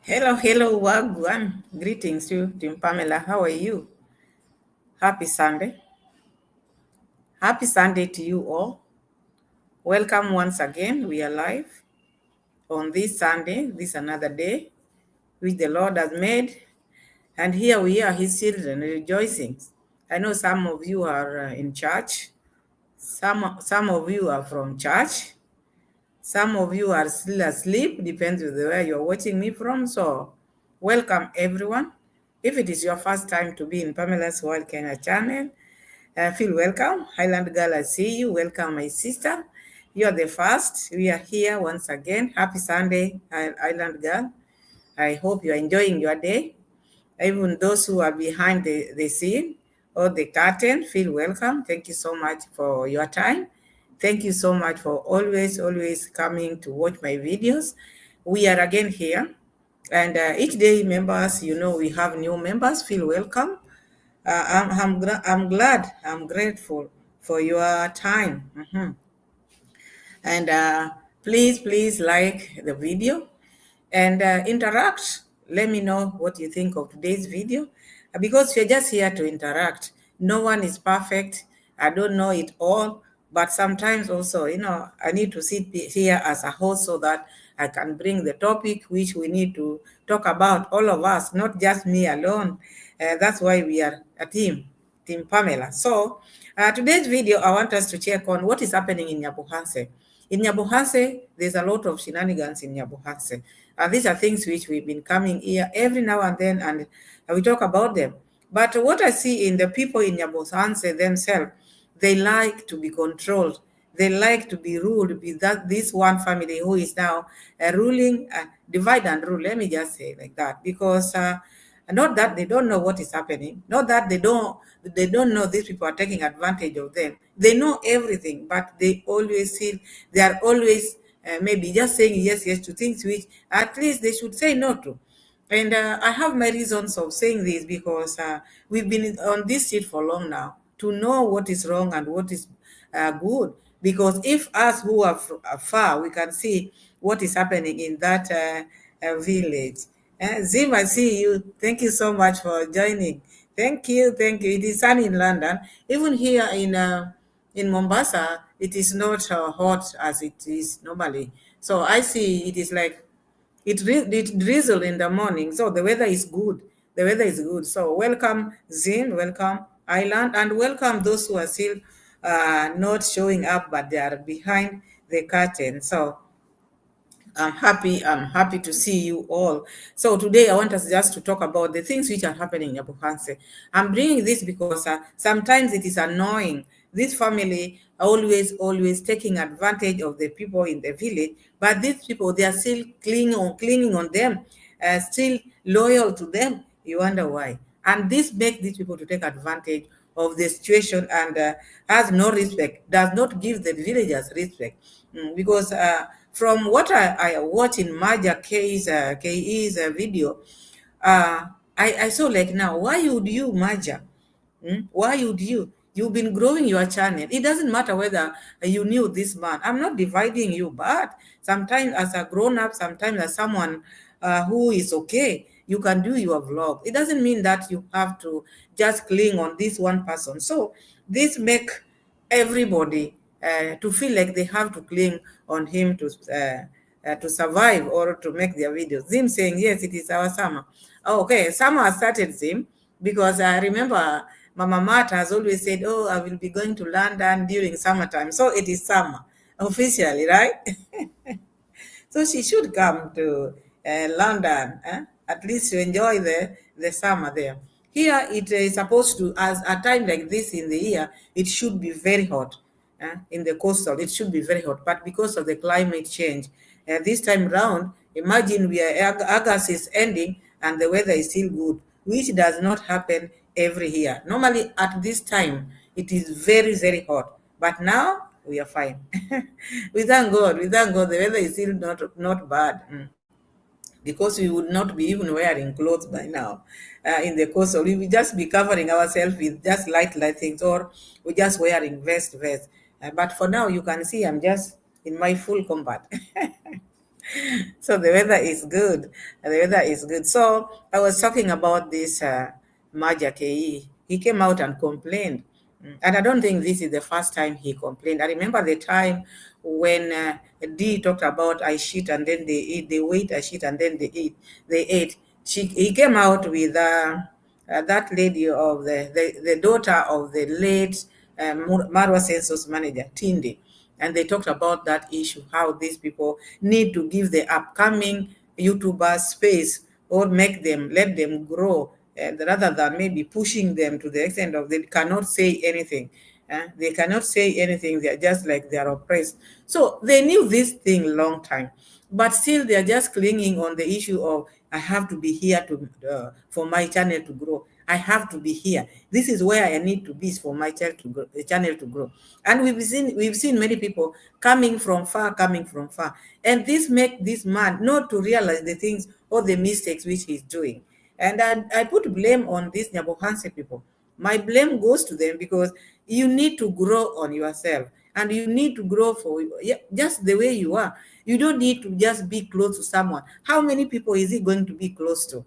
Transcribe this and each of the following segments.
Hello, Wagwan. Greetings to Team Pamela. How are you? Happy Sunday. Happy Sunday to you all. Welcome once again. We are live on this Sunday, this another day, which the Lord has made. And here we are, His children, rejoicing. I know some of you are in church. Some of you are from church. Some of you are still asleep, depends on where you're watching me from. So, welcome everyone. If it is your first time to be in Pamela's World Kenya channel, feel welcome. Highland Girl, I see you. Welcome, my sister. You're the first. We are here once again. Happy Sunday, Island Girl. I hope you're enjoying your day. Even those who are behind the scene or the curtain, feel welcome. Thank you so much for your time. Thank you so much for always coming to watch my videos. We are again here. And each day, members, we have new members. Feel welcome. I'm glad, I'm grateful for your time. And please like the video and interact. Let me know what you think of today's video because we're just here to interact. No one is perfect. I don't know it all, but sometimes also, I need to sit here as a host so that I can bring the topic which we need to talk about, all of us, not just me alone. That's why we are a Team Pamela. So today's video, I want us to check on what is happening in Yabuhans. In Yabuhans, there's a lot of shenanigans in Yabuhans. And these are things which we've been coming here every now and then, and we talk about them. But what I see in the people in Yabuhans themselves, they like to be controlled. They like to be ruled with this one family who is now ruling, divide and rule. Let me just say like that, because not that they don't know what is happening, not that they don't know these people are taking advantage of them. They know everything, but they always feel they are always maybe just saying yes to things which at least they should say no to. And I have my reasons of saying this because we've been on this seat for long now to know what is wrong and what is good. Because if us who are far, we can see what is happening in that village. Zim, I see you. Thank you so much for joining. Thank you. It is sunny in London. Even here in Mombasa, it is not hot as it is normally. So I see it is like it drizzled in the morning, so the weather is good. The weather is good. So welcome Zin, welcome Island, and welcome those who are still not showing up, but they are behind the curtain. So I'm happy to see you all. So today I want us just to talk about the things which are happening in Yabuhanse. I'm bringing this because sometimes it is annoying. This family are always taking advantage of the people in the village, but these people, they are still clinging on them, still loyal to them. You wonder why. And this makes these people to take advantage of the situation and has no respect, does not give the villagers respect. Because from what I watched in Maja KE's video, I saw like now, why would you, Maja? Why would you? You've been growing your channel. It doesn't matter whether you knew this man. I'm not dividing you, but sometimes as a grown up, sometimes as someone who is okay, you can do your vlog. It doesn't mean that you have to just cling on this one person. So this make everybody to feel like they have to cling on him to survive or to make their videos. Zim saying, yes, it is our summer. Oh, okay, summer has started, Zim, because I remember Mama Marta has always said, oh, I will be going to London during summertime. So it is summer, officially, right? So she should come to London, at least to enjoy the summer there. Here it is supposed to, as a time like this in the year, it should be very hot. In the coastal, it should be very hot. But because of the climate change, this time round, imagine we are August is ending and the weather is still good, which does not happen every year. Normally at this time, it is very hot. But now we are fine. We thank God. We thank God. The weather is still not bad. Because we would not be even wearing clothes by now in the coastal. We would just be covering ourselves with just light things, or we just wearing vest. But for now, you can see I'm just in my full combat. So the weather is good. The weather is good. So I was talking about this Maja KE. He came out and complained. And I don't think this is the first time he complained. I remember the time when D talked about I shit and then they eat, they wait, I shit and then they eat, they ate. He came out with that lady of the daughter of the late Marwa census manager, Tindi. And they talked about that issue, how these people need to give the upcoming YouTubers space or let them grow rather than maybe pushing them to the extent of they cannot say anything. They cannot say anything. They are just like they are oppressed. So they knew this thing long time, but still they are just clinging on the issue of I have to be here to for my channel to grow. I have to be here. This is where I need to be for my child to grow, the channel to grow. And we've seen many people coming from far, and this make this man not to realize the things or the mistakes which he's doing. And I put blame on these Yabuhans people. My blame goes to them because you need to grow on yourself and you need to grow for just the way you are. You don't need to just be close to someone. How many people is he going to be close to?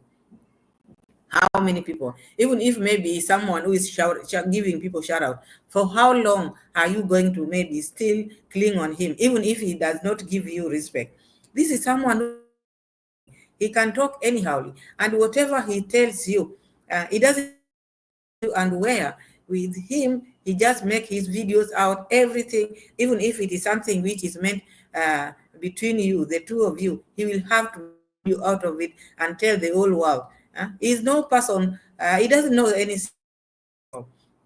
How many people? Even if maybe someone who is giving people shout out, for how long are you going to maybe still cling on him, even if he does not give you respect? This is someone who he can talk anyhow, and whatever he tells you, he doesn't and where with him he just make his videos out everything, even if it is something which is meant between you, the two of you, he will have to you out of it and tell the whole world. He's no person, he doesn't know any,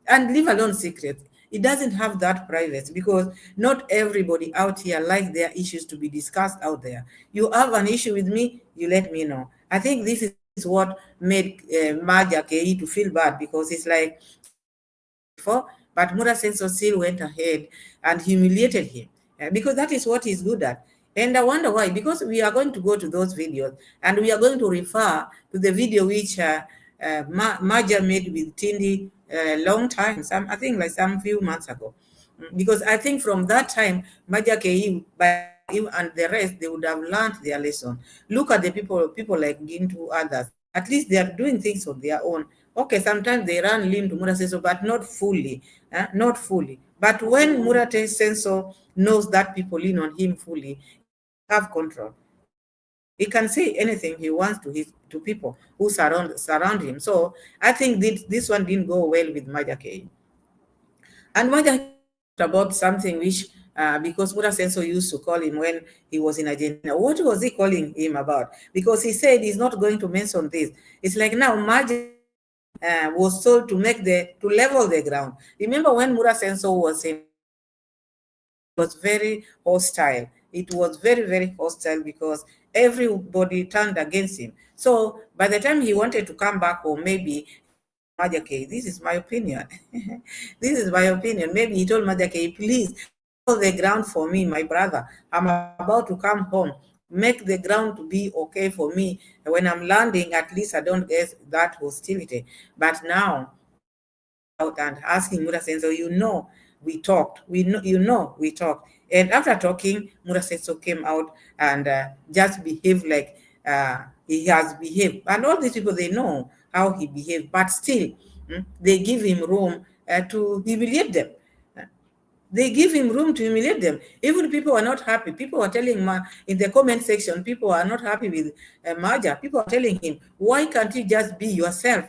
and leave alone secret. It doesn't have that privacy because not everybody out here likes their issues to be discussed out there. You have an issue with me, you let me know. I think this is what made Maja Kei to feel bad, because it's like before, but Mura Senso still went ahead and humiliated him because that is what he's good at. And I wonder why, because we are going to go to those videos and we are going to refer to the video which Maja made with Tindi a long time, I think like some few months ago. Because I think from that time, Maja Kei by him and the rest, they would have learned their lesson. Look at the people like Gintu, others. At least they are doing things on their own. Okay, sometimes they run lean to Murate Senso, but not fully. Not fully. But when Murate Senso knows that people lean on him fully, have control. He can say anything he wants to people who surround him. So I think this one didn't go well with Maja K. And Maja about something which, because Mura Senso used to call him when he was in Argentina. What was he calling him about? Because he said he's not going to mention this. It's like now Maja was told to level the ground. Remember when Mura Senso was in, was very hostile. It was very, very hostile because everybody turned against him. So by the time he wanted to come back home, maybe Majake, this is my opinion. This is my opinion. Maybe he told Majake, please hold the ground for me, my brother. I'm about to come home. Make the ground to be okay for me. When I'm landing, at least I don't get that hostility. But now, out and asking Mura Senso, we talked. We talked. And after talking, Mura Senso came out and just behaved like he has behaved. And all these people, they know how he behaved, but still, they give him room to humiliate them. They give him room to humiliate them. Even people are not happy. People are telling in the comment section, people are not happy with Maja. People are telling him, why can't you just be yourself?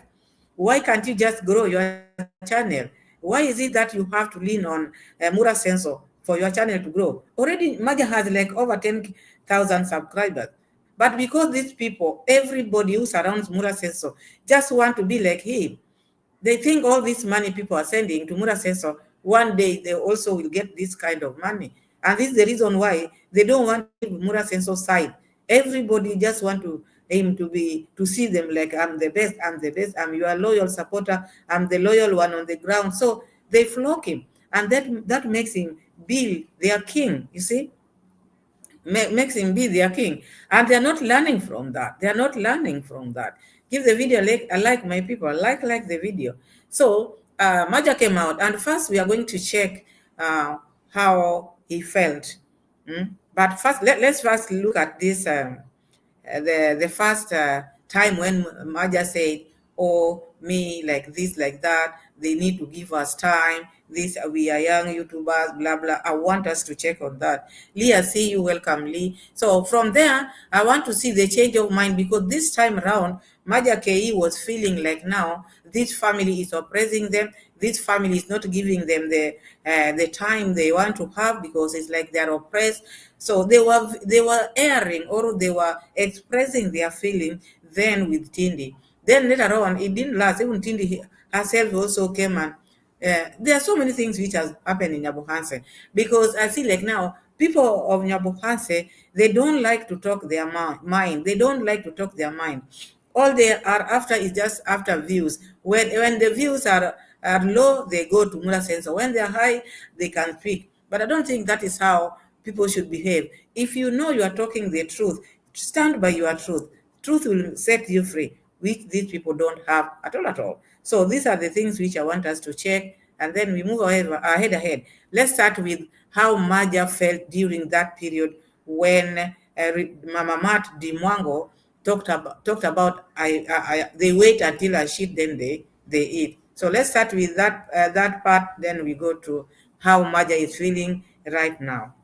Why can't you just grow your channel? Why is it that you have to lean on Mura Senso for your channel to grow? Already, Maja has like over 10,000 subscribers. But because these people, everybody who surrounds Mura Senso, just want to be like him, they think all this money people are sending to Mura Senso, one day they also will get this kind of money. And this is the reason why they don't want Mura Senso side. Everybody just want to aim to see them like I'm the best, I'm your loyal supporter, I'm the loyal one on the ground. So they flock him. And that makes him be their king, you see? Makes him be their king. And they're not learning from that. They're not learning from that. Give the video a like, my people. Like the video. So Maja came out, and first we are going to check how he felt. But first, let's first look at this. The first time when Maja said, "Oh, me like this, like that. They need to give us time. This we are young YouTubers, blah blah." I want us to check on that. Lee, I see you. Welcome, Lee. So from there, I want to see the change of mind because this time around, Maja Ke was feeling like now this family is oppressing them. This family is not giving them the time they want to have because it's like they're oppressed. So they were airing or they were expressing their feeling then with Tindi. Then later on, it didn't last. Even Tindi herself also came and there are so many things which has happened in Yabuhans because I see like now people of Yabuhans they don't like to talk their mind. They don't like to talk their mind. All they are after is just after views. When the views are low, they go to Mula Sensor. When they are high, they can speak. But I don't think that is how people should behave. If you know you are talking the truth, stand by your truth. Truth will set you free, which these people don't have at all at all. So these are the things which I want us to check, and then we move ahead. Let's start with how Maja felt during that period when Mama Mat Dimwango talked about they wait until I shit, then they eat. So let's start with that part, then we go to how Maja is feeling right now.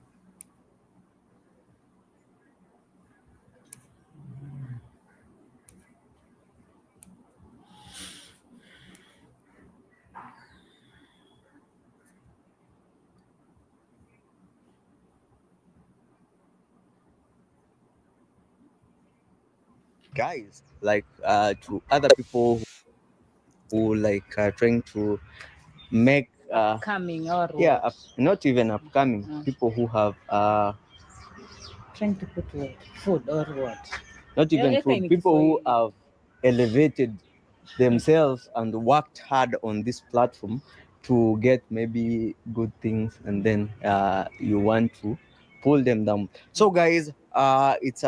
Guys, like to other people who like trying to make Coming or yeah what? not even upcoming people who have Trying to put what? Food or what? not even food, people who have elevated themselves and worked hard on this platform to get maybe good things, and then you want to pull them down. So guys, it's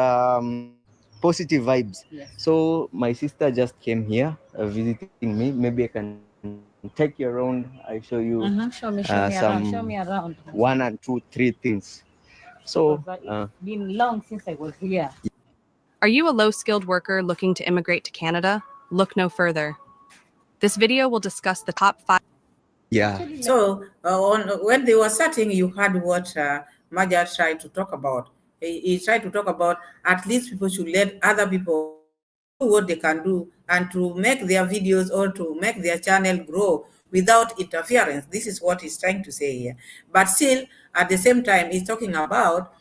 positive vibes. Yes. So my sister just came here visiting me. Maybe I can take you around. I show you Show me some around. Show me around. one and two three things. So Because it's been long since I was here. Are you a low-skilled worker looking to immigrate to Canada? Look no further. This video will discuss the top 5. yeah. So when they were starting, you heard what Maja tried to talk about. He tried to talk about at least people should let other people do what they can do and to make their videos or to make their channel grow without interference. This is what he's trying to say here. But still, at the same time, he's talking about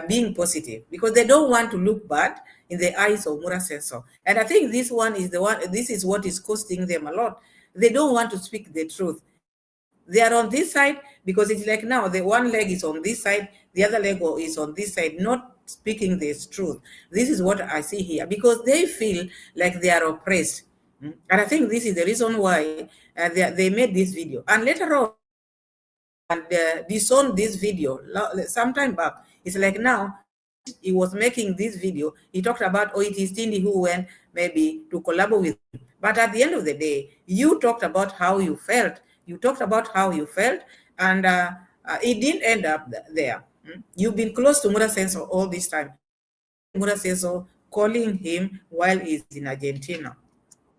being positive because they don't want to look bad in the eyes of Mura Sensor. And I think this one is the one, this is what is costing them a lot. They don't want to speak the truth. They are on this side because it's like now the one leg is on this side, the other leg is on this side, not speaking this truth. This is what I see here because they feel like they are oppressed. And I think this is the reason why they made this video. And later on, and disowned this video sometime back. It's like now he was making this video. He talked about, oh, it is Tindi who went maybe to collaborate with him. But at the end of the day, you talked about how you felt. You talked about how you felt, and it didn't end up there. You've been close to Mura Senso all this time. Mura Senso calling him while he's in Argentina.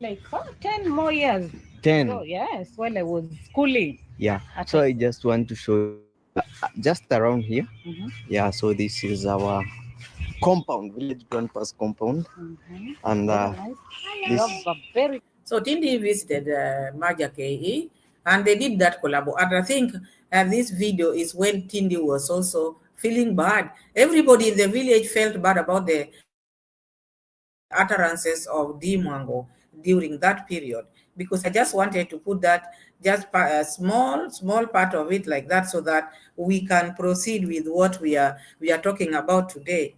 Like 10 more years. 10. So, yes, while I was schooling. Yeah. So I just want to show you just around here. Yeah. So this is our compound, village grandpa's compound, and this. So Tindi visited Maja KE and they did that collab. And I think this video is when Tindi was also feeling bad. Everybody in the village felt bad about the utterances of Dimwango during that period because I just wanted to put that just a small part of it like that so that we can proceed with what we are talking about today.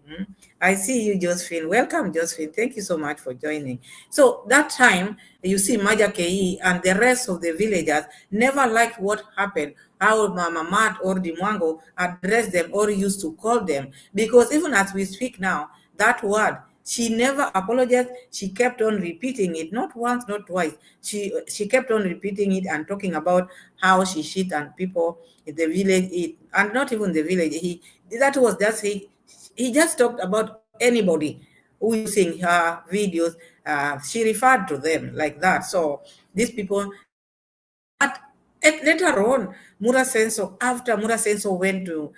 I see you, Josephine. Welcome, Josephine. Thank you so much for joining. So that time, you see Maja Ke and the rest of the villagers never liked what happened, how Mama Mat or Dimwango addressed them or used to call them, because even as we speak now, that word, she never apologized. She kept on repeating it, not once, not twice. She kept on repeating it and talking about how she shit and people in the village eat, and not even the village. That was just he just talked about anybody who using her videos. She referred to them like that. So these people, but later on, after Mura Senso went to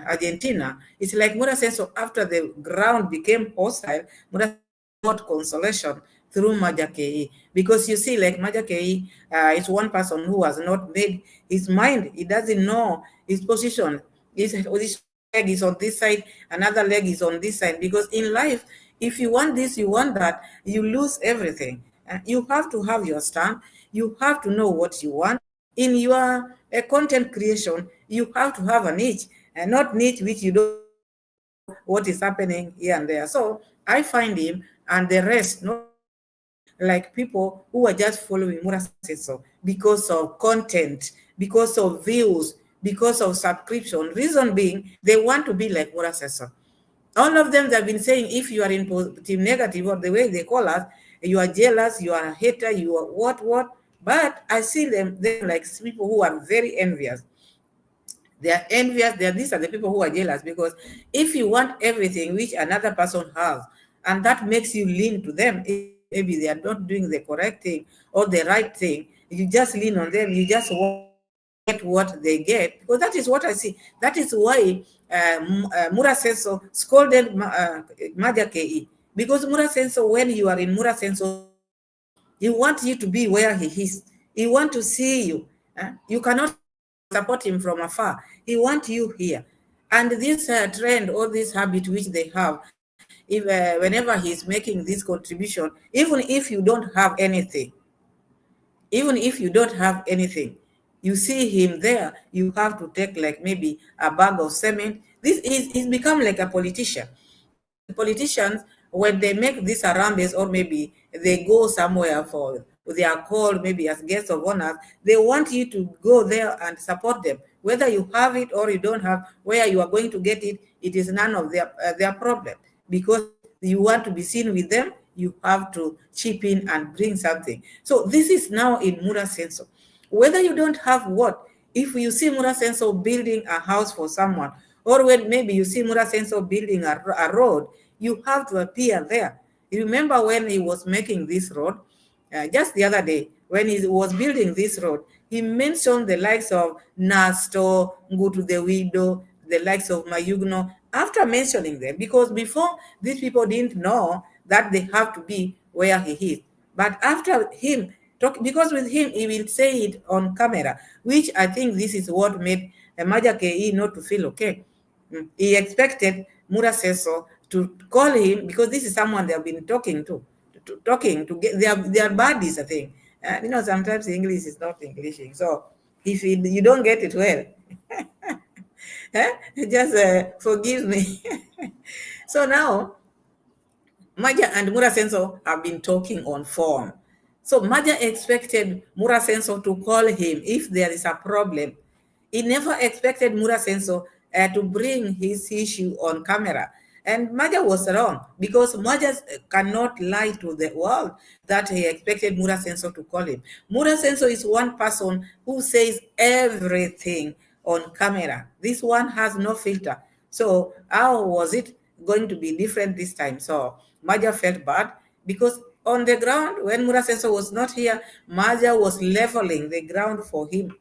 Argentina, it's like Mura Senso, after the ground became hostile, Mura got consolation through Maja KE. Because you see, like Maja KE is one person who has not made his mind. He doesn't know his position. His leg is on this side, another leg is on this side. Because in life, if you want this, you want that, you lose everything. You have to have your stand. You have to know what you want. In your content creation, you have to have a niche, and not niche which you don't know what is happening here and there. So I find him and the rest not like people who are just following Muraseso because of content, because of views, because of subscription. Reason being, they want to be like Muraseso. All of them have been saying, if you are in positive, negative, or the way they call us, you are jealous, you are a hater, you are what. But I see them like people who are very envious. They are envious. These are the people who are jealous, because if you want everything which another person has, and that makes you lean to them, maybe they are not doing the correct thing or the right thing, you just lean on them. You just want get what they get, because that is what I see. That is why Mura Senso scolded Maja KE, because Mura Senso, when you are in Mura Senso, he wants you to be where he is. He wants to see you. You cannot support him from afar. He wants you here. And this trend or this habit which they have, if whenever he's making this contribution, even if you don't have anything, you see him there, you have to take like maybe a bag of cement. This is he's become like a politician. Politicians, when they make these arambes, or maybe they go somewhere for they are called maybe as guests of honor, they want you to go there and support them. Whether you have it or you don't have, where you are going to get it, it is none of their problem. Because you want to be seen with them, you have to chip in and bring something. So this is now in Mura Senso. Whether you don't have what, if you see Mura Senso building a house for someone, or when maybe you see Mura Senso building a road, you have to appear there. You remember when he was making this road, just the other day, when he was building this road, he mentioned the likes of Nasto, Ngutu the Widow, the likes of Mayugno, after mentioning them, because before these people didn't know that they have to be where he is. But after him, because with him, he will say it on camera, which I think this is what made Maja KE not to feel okay. He expected Mura Seso to call him, because this is someone they have been talking to get their buddies, I think. Sometimes English is not Englishing. So if you don't get it well, just forgive me. So now, Maja and Mura Senso have been talking on phone. So Maja expected Mura Senso to call him if there is a problem. He never expected Mura Senso to bring his issue on camera. And Maja was wrong, because Maja cannot lie to the world that he expected Mura Senso to call him. Mura Senso is one person who says everything on camera. This one has no filter. So how was it going to be different this time? So Maja felt bad, because on the ground, when Mura Senso was not here, Maja was leveling the ground for him.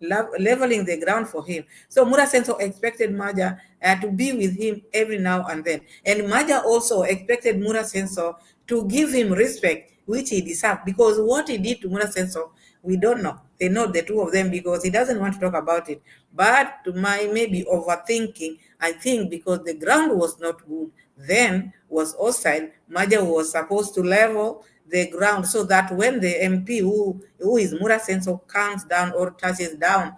Leveling the ground for him. So Mura Senso expected Maja to be with him every now and then. And Maja also expected Mura Senso to give him respect, which he deserved, because what he did to Mura Senso, we don't know. They know, the two of them, because he doesn't want to talk about it. But to my maybe overthinking, I think because the ground was not good, then was hostile, Maja was supposed to level the ground, so that when the MP who is Mura Senso comes down or touches down,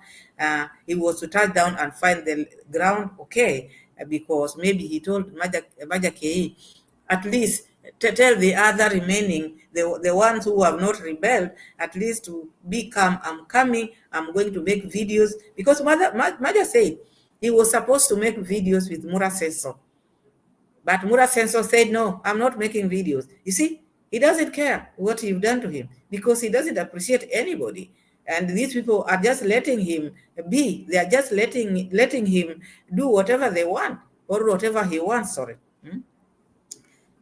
he was to touch down and find the ground okay, because maybe he told Maja KE, at least tell the other remaining, the ones who have not rebelled, at least to be calm. I'm coming, I'm going to make videos, because Maja said he was supposed to make videos with Mura Senso. But Mura Senso said, no, I'm not making videos. You see, he doesn't care what you've done to him, because he doesn't appreciate anybody. And these people are just letting him be. They are just letting him do whatever they want or whatever he wants. Sorry.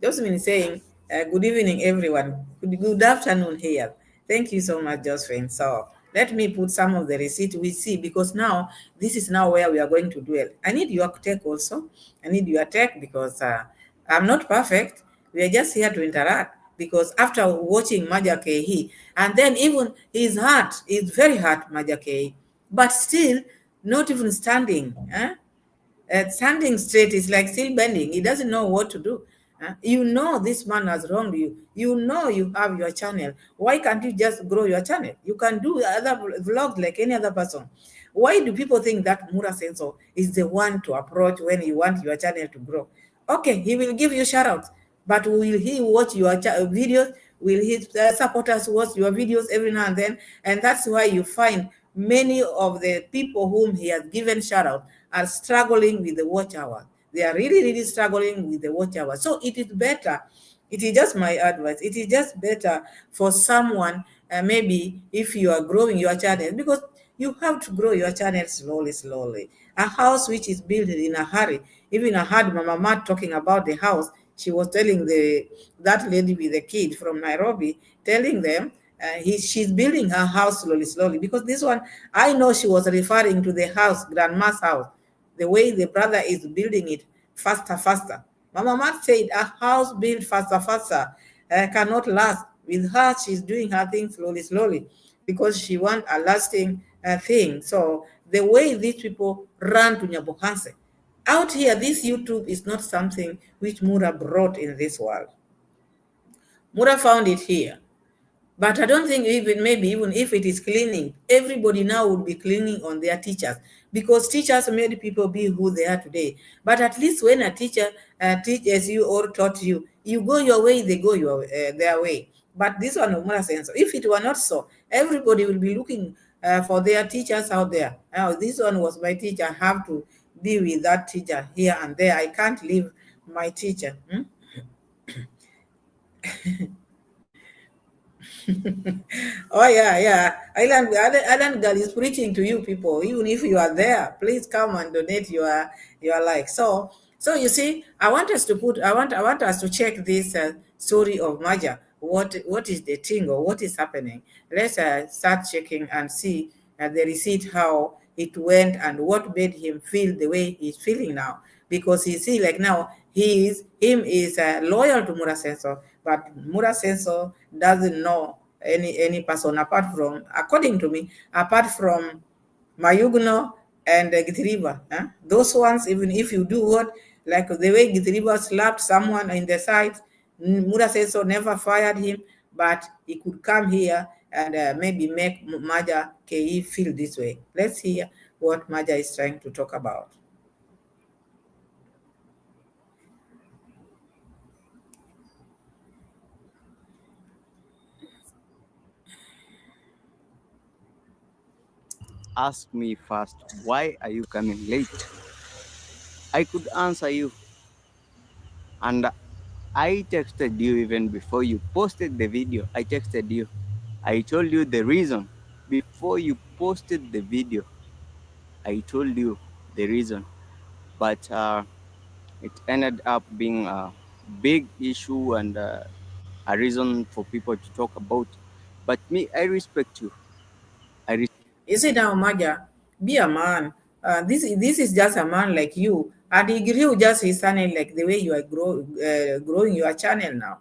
Josephine is saying, good evening, everyone. Good afternoon here. Thank you so much, Josephine. So let me put some of the receipt we see, because now this is now where we are going to dwell. I need your take also. I need your take because I'm not perfect. We are just here to interact, because after watching Maja Kehi, and then even his heart is very hurt, Maja Kehi, but still not even standing. Standing straight is like still bending. He doesn't know what to do. You know this man has wronged you. You know you have your channel. Why can't you just grow your channel? You can do other vlogs like any other person. Why do people think that Mura Senso is the one to approach when you want your channel to grow? Okay, he will give you shout outs, but will he watch your videos? Will his supporters watch your videos every now and then? And that's why you find many of the people whom he has given shout out are struggling with the watch hour. They are really, really struggling with the watch hour. So it is better. It is just my advice. It is just better for someone, maybe if you are growing your channel, because you have to grow your channel slowly, slowly. A house which is built in a hurry. Even I heard Mama Matt talking about the house. She was telling that lady with the kid from Nairobi, telling them she's building her house slowly, slowly. Because this one, I know she was referring to the house, grandma's house, the way the brother is building it faster, faster. Mama Matt said a house built faster, faster cannot last. With her, she's doing her thing slowly, slowly, because she wants a lasting thing. So the way these people run to Yabuhans, out here, this YouTube is not something which Mura brought in this world. Mura found it here. But I don't think maybe even if it is cleaning, everybody now would be cleaning on their teachers, because teachers made people be who they are today. But at least when a teacher teaches you or taught you, you go your way, they go their way. But this one, Mura sense, if it were not so, everybody will be looking for their teachers out there. Now, this one was my teacher. I have to be with that teacher here and there. I can't leave my teacher. Oh yeah. Island Girl is preaching to you people. Even if you are there, please come and donate your like. So you see, I want us to check this story of Maja. What is the thing, or what is happening? Let's start checking and see the receipt, how it went and what made him feel the way he's feeling now. Because you see, like now, him is loyal to Mura Senso, but Mura Senso doesn't know any person apart from, according to me, apart from Mayugno and Githriba. Those ones, even if you do what, like the way Githriba slapped someone in the side, Mura Senso never fired him, but he could come here and maybe make Maja Ke feel this way. Let's hear what Maja is trying to talk about. Ask me first, why are you coming late? I could answer you. And I texted you even before you posted the video. I texted you. I told you the reason. Before you posted the video, I told you the reason. But it ended up being a big issue and a reason for people to talk about. But me, I respect you. You see now, Maja, be a man. This is just a man like you, and he grew just his channel like the way you are growing your channel now.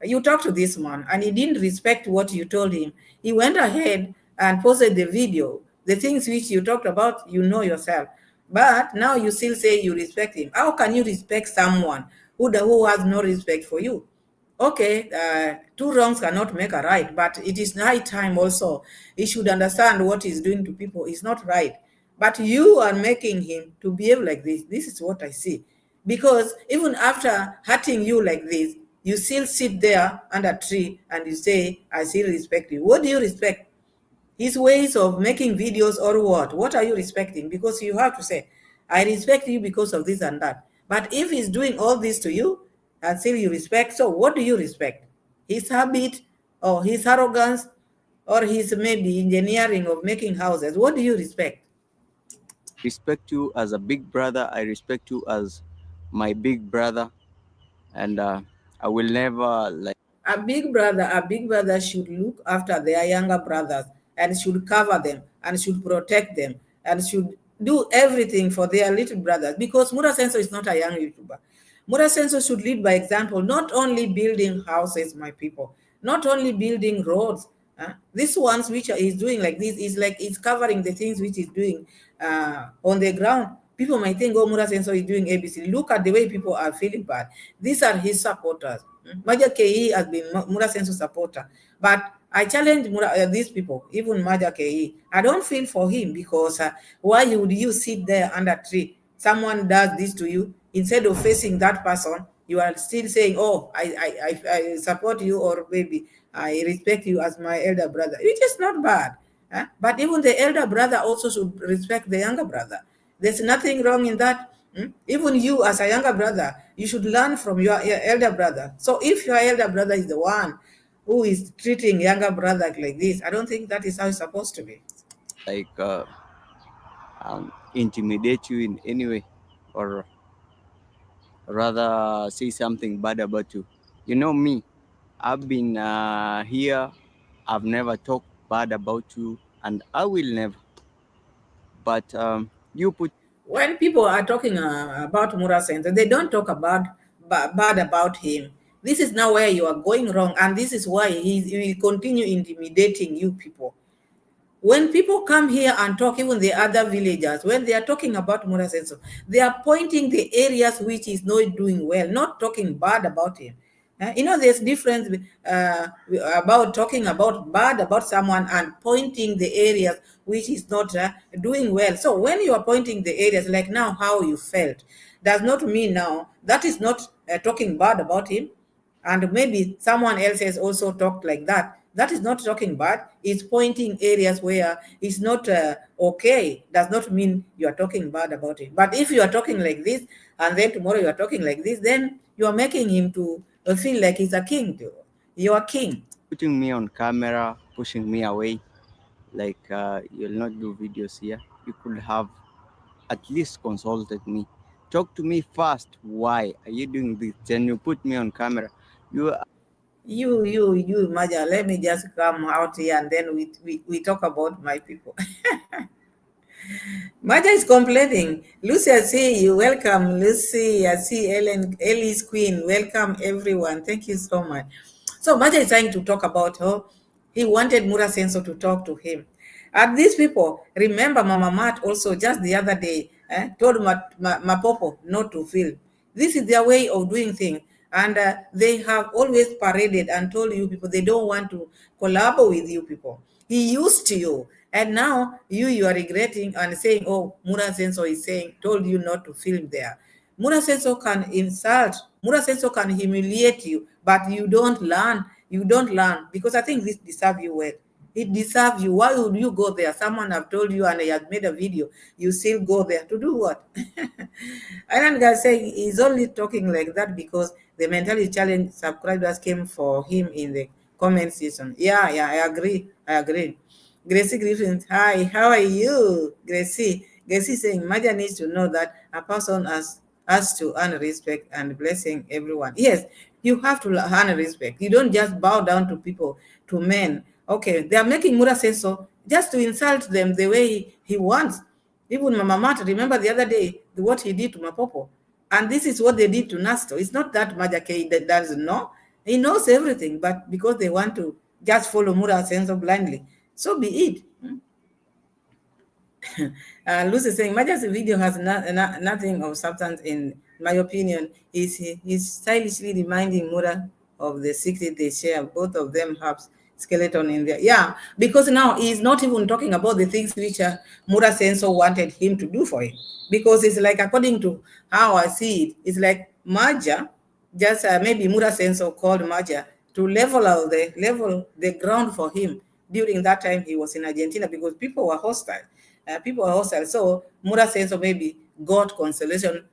You talk to this man, and he didn't respect what you told him. He went ahead and posted the video, the things which you talked about. You know yourself, but now you still say you respect him. How can you respect someone who has no respect for you? Okay, two wrongs cannot make a right, but it is high time also. He should understand what he's doing to people is not right. But you are making him to behave like this. This is what I see. Because even after hurting you like this, you still sit there under a tree and you say, I still respect you. What do you respect? His ways of making videos or what? What are you respecting? Because you have to say, I respect you because of this and that. But if he's doing all this to you and still you respect, so what do you respect? His habit or his arrogance or he's maybe engineering or making houses, what do you respect? Respect you as a big brother. I respect you as my big brother, and I will never like. A big brother should look after their younger brothers and should cover them and should protect them and should do everything for their little brothers, because Mura Senso is not a young YouTuber. Mura Senso should lead by example, not only building houses, my people, not only building roads. These ones which he's doing like this is like he's covering the things which he's doing on the ground. People might think, oh, Mura Senso is doing ABC. Look at the way people are feeling bad. These are his supporters. Maja KE has been Mura Senso supporter. But I challenge these people, even Maja KE. I don't feel for him, because why would you sit there under a tree? Someone does this to you, instead of facing that person, you are still saying, oh, I support you, or maybe I respect you as my elder brother, which is not bad. But even the elder brother also should respect the younger brother. There's nothing wrong in that. Even you, as a younger brother, you should learn from your elder brother. So if your elder brother is the one who is treating younger brother like this, I don't think that is how it's supposed to be. Like intimidate you in any way, or rather say something bad about you. You know me, I've been here. I've never talked bad about you, and I will never. But you put. When people are talking about Mura Center, they don't talk about bad about him. This is now where you are going wrong, and this is why he will continue intimidating you people. When people come here and talk, even the other villagers, when they are talking about Mura Senso, they are pointing the areas which is not doing well, not talking bad about him. There's difference about talking about bad about someone and pointing the areas which is not doing well. So when you are pointing the areas, like now how you felt, does not mean now that is not talking bad about him. And maybe someone else has also talked like that. That is not talking bad. It's pointing areas where it's not okay. Does not mean you are talking bad about it. But if you are talking like this, and then tomorrow you are talking like this, then you are making him to feel like he's a king too. You are king. Putting me on camera, pushing me away, like you'll not do videos here. You could have at least consulted me. Talk to me first. Why are you doing this? Then you put me on camera. You, Maja, let me just come out here and then we talk about my people. Maja is complaining. Lucy, I see you. Welcome, Lucy. I see Ellie's queen. Welcome, everyone. Thank you so much. So Maja is trying to talk about her. He wanted Mura Senso to talk to him. And these people, remember Mama Mat also just the other day told Mapopo not to film. This is their way of doing things. And they have always paraded and told you people they don't want to collaborate with you people. He used to you. And now you are regretting and saying, oh, Mura Senso is saying, told you not to film there. Mura Senso can insult, Mura Senso can humiliate you, but you don't learn. You don't learn, because I think this deserves you well. It deserves you. Why would you go there? Someone have told you and he has made a video. You still go there to do what? And guys say he's only talking like that because the mentality challenge subscribers came for him in the comment section. Yeah, I agree. Gracie Griffin, hi, how are you? Gracie saying Maja needs to know that a person has to earn respect and blessing everyone. Yes, you have to earn respect. You don't just bow down to people, to men. Okay, they are making Mura Senso just to insult them the way he wants. Even Mama Mata, remember the other day what he did to Mapopo? And this is what they did to Nasto. It's not that Maja K that doesn't know. He knows everything, but because they want to just follow Mura Senso blindly. So be it. Lucy saying, Maja's video has nothing of substance in my opinion. He's stylishly reminding Mura of the secret they share. Both of them have skeleton in there. Yeah, because now he's not even talking about the things which Mura Senso wanted him to do for him. Because it's like, according to how I see it, it's like Maja, just maybe Mura Senso called Maja to level the ground for him during that time he was in Argentina, because people were hostile. So Mura Senso maybe got consolation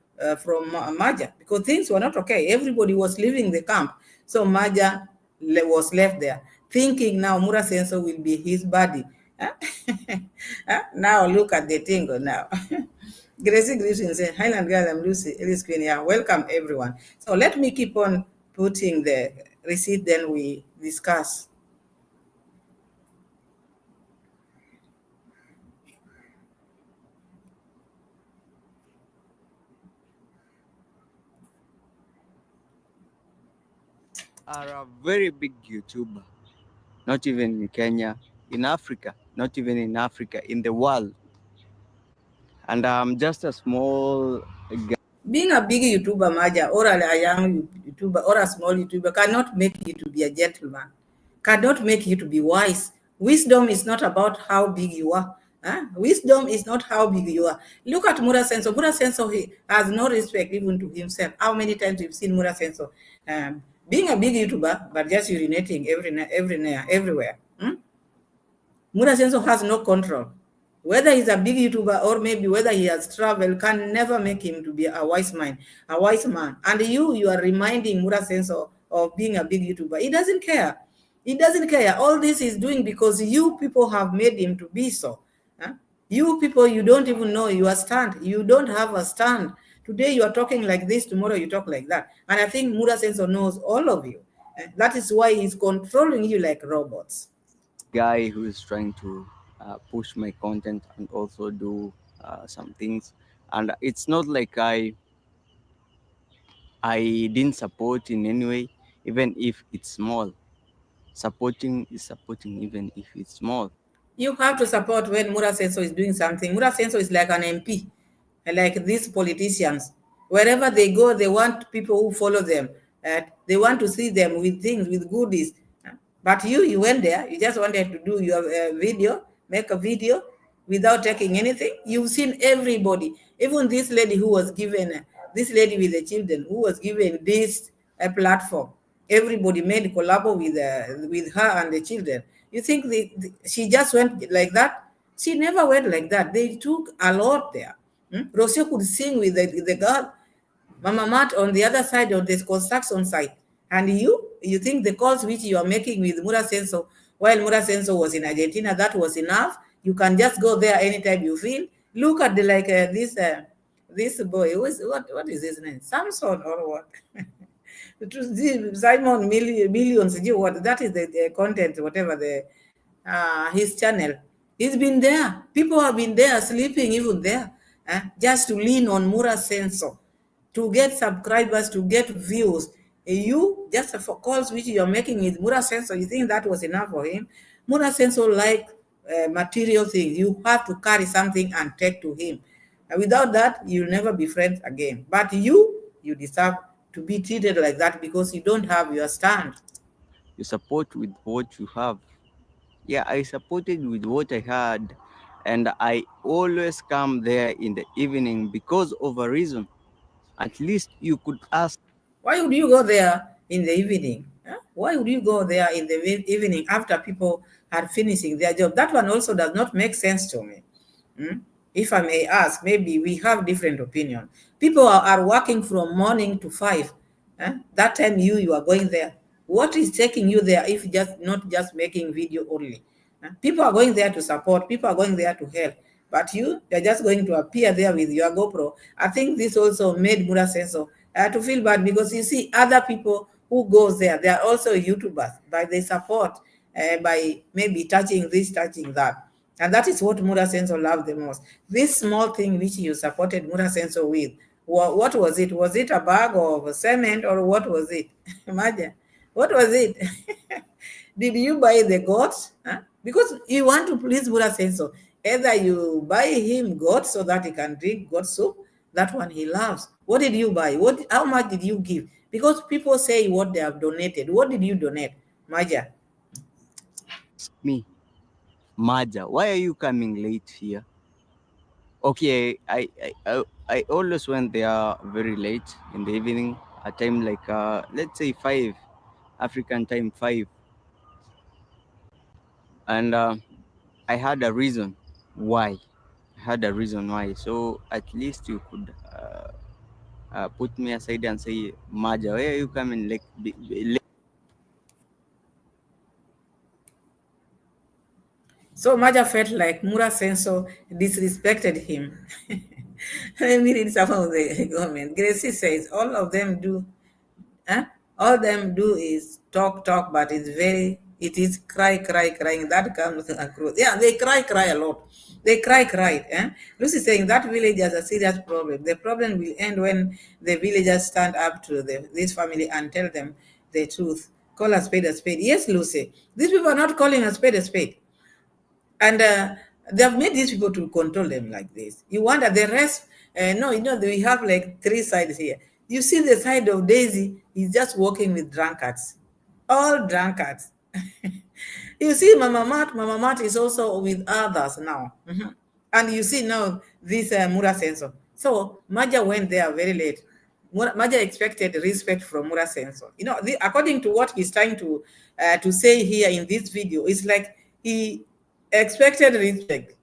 from Maja, because things were not okay. Everybody was leaving the camp. So Maja was left there. thinking now Mura Senso will be his body. Now look at the tingo now. Gracie greetings, Highland Girl, I'm Lucy, Ellis Queen. Yeah, welcome everyone. So let me keep on putting the receipt, then we discuss. Are a very big YouTuber, not even in Kenya, in Africa, not even in Africa, in the world. And I'm just a small guy. Being a big YouTuber, Maja, or a young YouTuber, or a small YouTuber cannot make you to be a gentleman, cannot make you to be wise. Wisdom is not about how big you are. Wisdom is not how big you are. Look at Mura Senso. Mura Senso, he has no respect even to himself. How many times you've seen Mura Senso being a big YouTuber, but just urinating everywhere? Mura Senso has no control. Whether he's a big YouTuber or maybe whether he has traveled can never make him to be a wise man, a wise man. And you are reminding Mura Senso of being a big YouTuber. He doesn't care. He doesn't care. All this is doing because you people have made him to be so. You people, you don't even know your stand. You don't have a stand. Today you are talking like this, tomorrow you talk like that. And I think Mura Senso knows all of you. That is why he's controlling you like robots. Guy who is trying to push my content and also do some things. And it's not like I didn't support in any way, even if it's small. Supporting is supporting, even if it's small. You have to support when Mura Senso is doing something. Mura Senso is like an MP, like these politicians. Wherever they go, they want people who follow them. They want to see them with things, with goodies. But you went there, you just wanted to do your video, make a video without taking anything. You've seen everybody, even this lady who was given, this lady with the children, who was given this platform. Everybody made collabo with her and the children. You think she just went like that? She never went like that. They took a lot there. Rocio could sing with the girl. Mama Mat on the other side of the construction site. And you think the calls which you are making with Mura Senso, while Mura Senso was in Argentina, that was enough? You can just go there anytime you feel. Look at this boy. What is his name? Samson or what? Simon Millions. What? That is the content, whatever his channel. He's been there. People have been there sleeping even there, just to lean on Mura Senso, to get subscribers, to get views. You just for calls which you are making with Mura Senso, you think that was enough for him? Mura Senso like material things. You have to carry something and take to him. Without that, you'll never be friends again. But you deserve to be treated like that because you don't have your stand. You support with what you have. Yeah, I supported with what I had, and I always come there in the evening because of a reason. At least you could ask. Why would you go there in the evening? Why would you go there in the evening after people are finishing their job? That one also does not make sense to me. If I may ask, maybe we have different opinion. People are working from morning to 5. That time you are going there. What is taking you there if just not just making video only? People are going there to support. People are going there to help. But you're just going to appear there with your GoPro. I think this also made Mura Senso to feel bad because you see other people who goes there. They are also YouTubers, but they support by maybe touching this, touching that. And that is what Mura Senso loved the most. This small thing which you supported Mura Senso with, what was it? Was it a bag of cement or what was it? Imagine. What was it? Did you buy the goat? Because you want to please Mura Senso. Either you buy him goat so that he can drink goat soup, that one he loves. What did you buy? How much did you give? Because people say what they have donated. What did you donate, Maja? Me, Maja, why are you coming late here? Okay, I always went there very late in the evening, a time like let's say 5, African time 5, and I had a reason why. I had a reason why. So at least you could put me aside and say, Maja, why are you coming late? So Maja felt like Mura Senso disrespected him. Let me read some of the comment. Gracie says, all of them do, huh? All them do is talk, but it is crying. That comes across. Yeah, they cry a lot. They cry. Eh? Lucy saying that village has a serious problem. The problem will end when the villagers stand up to this family and tell them the truth. Call a spade a spade. Yes, Lucy. These people are not calling a spade a spade. And they have made these people to control them like this. You wonder the rest. No, we have like three sides here. You see the side of Daisy is just working with drunkards, all drunkards. You see Mama Mat is also with others now. Mhm. And you see now this Mura Sensor. So Maja went there very late. Maja expected respect from Mura Sensor. According to what he's trying to say here in this video, it's like he expected respect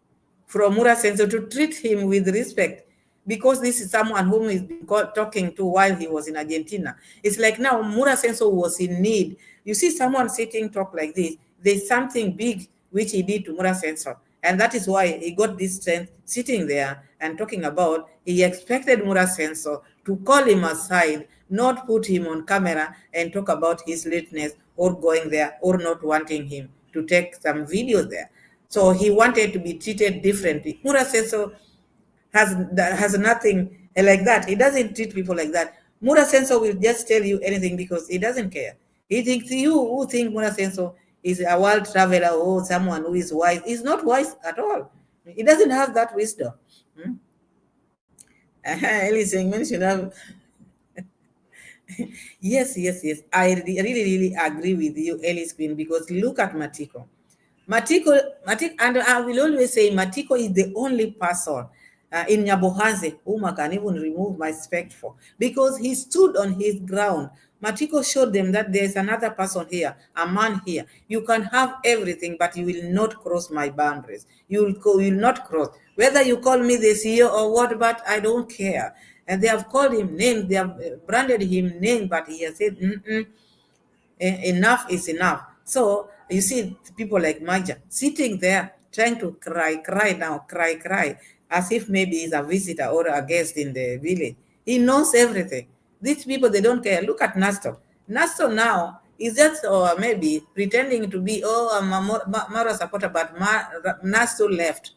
from Mura Sensor to treat him with respect because this is someone whom he's been talking to while he was in Argentina. It's like now Mura Senso was in need. You see someone sitting talk like this, there's something big which he did to Mura Senso. And that is why he got this strength sitting there and talking about he expected Mura Senso to call him aside, not put him on camera and talk about his lateness or going there or not wanting him to take some videos there. So he wanted to be treated differently. Mura Senso has nothing like that. He doesn't treat people like that. Mura Senso will just tell you anything because he doesn't care. He thinks you who think Mura Senso is a world traveler or someone who is wise. He's not wise at all. He doesn't have that wisdom. Ellie saying, men should have. Yes. I really agree with you, Ellie's Queen, because look at Matiko. Matiko, and I will always say Matiko is the only person in Yabuhans whom I can even remove my respect for because he stood on his ground. Matiko showed them that there's another person here, a man here. You can have everything, but you will not cross my boundaries. You will not cross. Whether you call me the CEO or what, but I don't care. And they have called him names, they have branded him name, but he has said, enough is enough. So you see people like Maja sitting there trying to cry, as if maybe he's a visitor or a guest in the village. He knows everything. These people, they don't care. Look at Nasto. Nasto now is just maybe pretending to be, a Mara supporter, but Nasto left.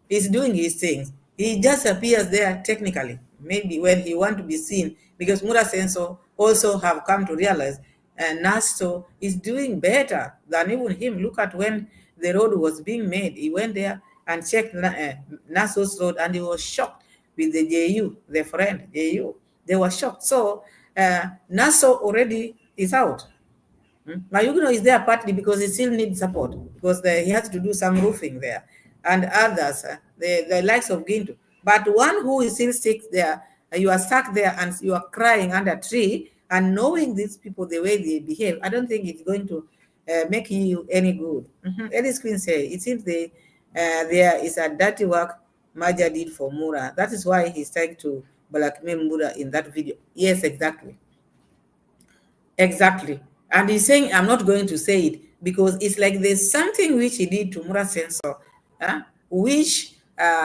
He's doing his things. He just appears there technically, maybe when he want to be seen, because Mura Senso also have come to realize Nasto is doing better than even him. Look at when the road was being made. He went there and checked Nasto's road and he was shocked with the JU, the friend JU. They were shocked. So Nasto already is out. Mayugno is there partly because he still needs support because he has to do some roofing there, and others, the likes of Gintu. But one who is still stuck there, you are stuck there and you are crying under a tree, and knowing these people the way they behave, I don't think it's going to make you any good. Eddie's Queen say it seems there is a dirty work Maja did for Mura. That is why he's trying to blackmail Mura in that video. Yes, exactly. Exactly. And he's saying, I'm not going to say it because it's like there's something which he did to Mura Sensor, which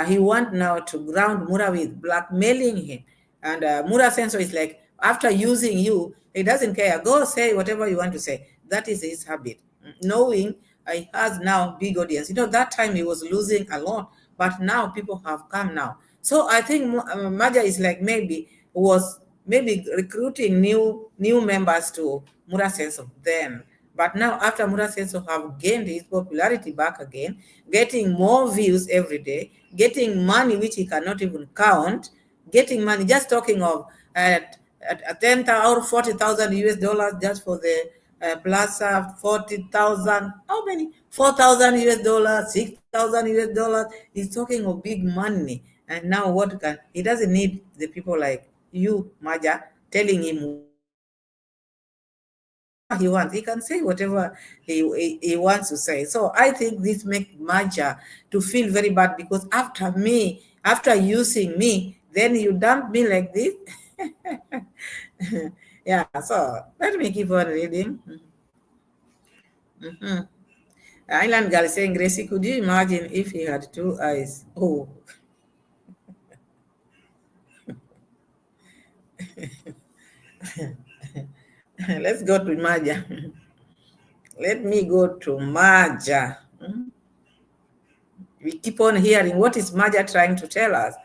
he want now to ground Mura with, blackmailing him. And Mura Sensor is like, after using you, he doesn't care. Go say whatever you want to say. That is his habit. Knowing he has now big audience. That time he was losing a lot, but now people have come now. So I think Maja is like was maybe recruiting new members to Mura Senso then. But now after Mura Senso have gained his popularity back again, getting more views every day, getting money which he cannot even count, getting money, just talking of at 10,000 or 40,000 US dollars just for the plaza, 40,000, how many? 4,000 US dollars, 6,000 US dollars. He's talking of big money. And now he doesn't need the people like you, Maja, telling him he wants. He can say whatever he wants to say. So I think this makes Maja to feel very bad because after using me, then you dump me like this. Yeah, so let me keep on reading. Island girl saying, Gracie, could you imagine if he had 2 eyes? Oh. Let's go to Maja. Let me go to Maja. We keep on hearing what is Maja trying to tell us.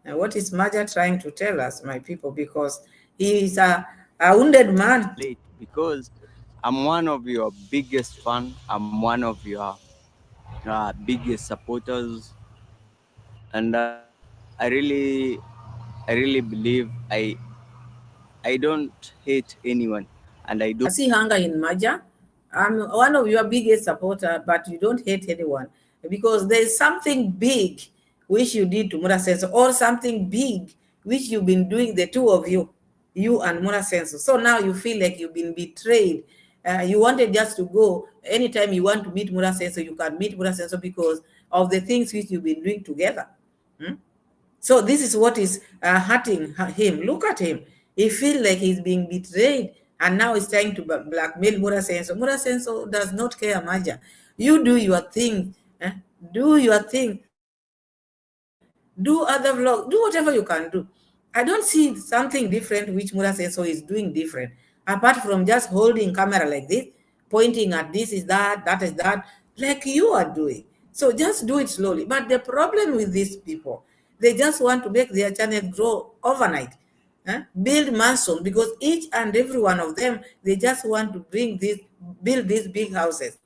And what is Maja trying to tell us, my people? Because he is a wounded man. Late because I'm one of your biggest fan. I'm one of your biggest supporters, and I really believe I don't hate anyone, and I I don't. see hunger in Maja. I'm one of your biggest supporter, but you don't hate anyone because there's something big which you did to Mura Senso, or something big which you've been doing, the two of you, you and Mura Senso. So now you feel like you've been betrayed. You wanted just to go anytime you want to meet Mura Senso, you can meet Mura Senso because of the things which you've been doing together. So this is what is hurting him. Look at him. He feels like he's being betrayed, and now he's trying to blackmail Mura Senso. Mura Senso does not care, Maja. You do your thing. Do your thing. Do other vlog. Do whatever you can do. I don't see something different which Mura Senso is doing different, apart from just holding camera like this, pointing at this is that is that, like you are doing. So just do it slowly. But the problem with these people, they just want to make their channel grow overnight. Build mansions, because each and every one of them, they just want to build these big houses.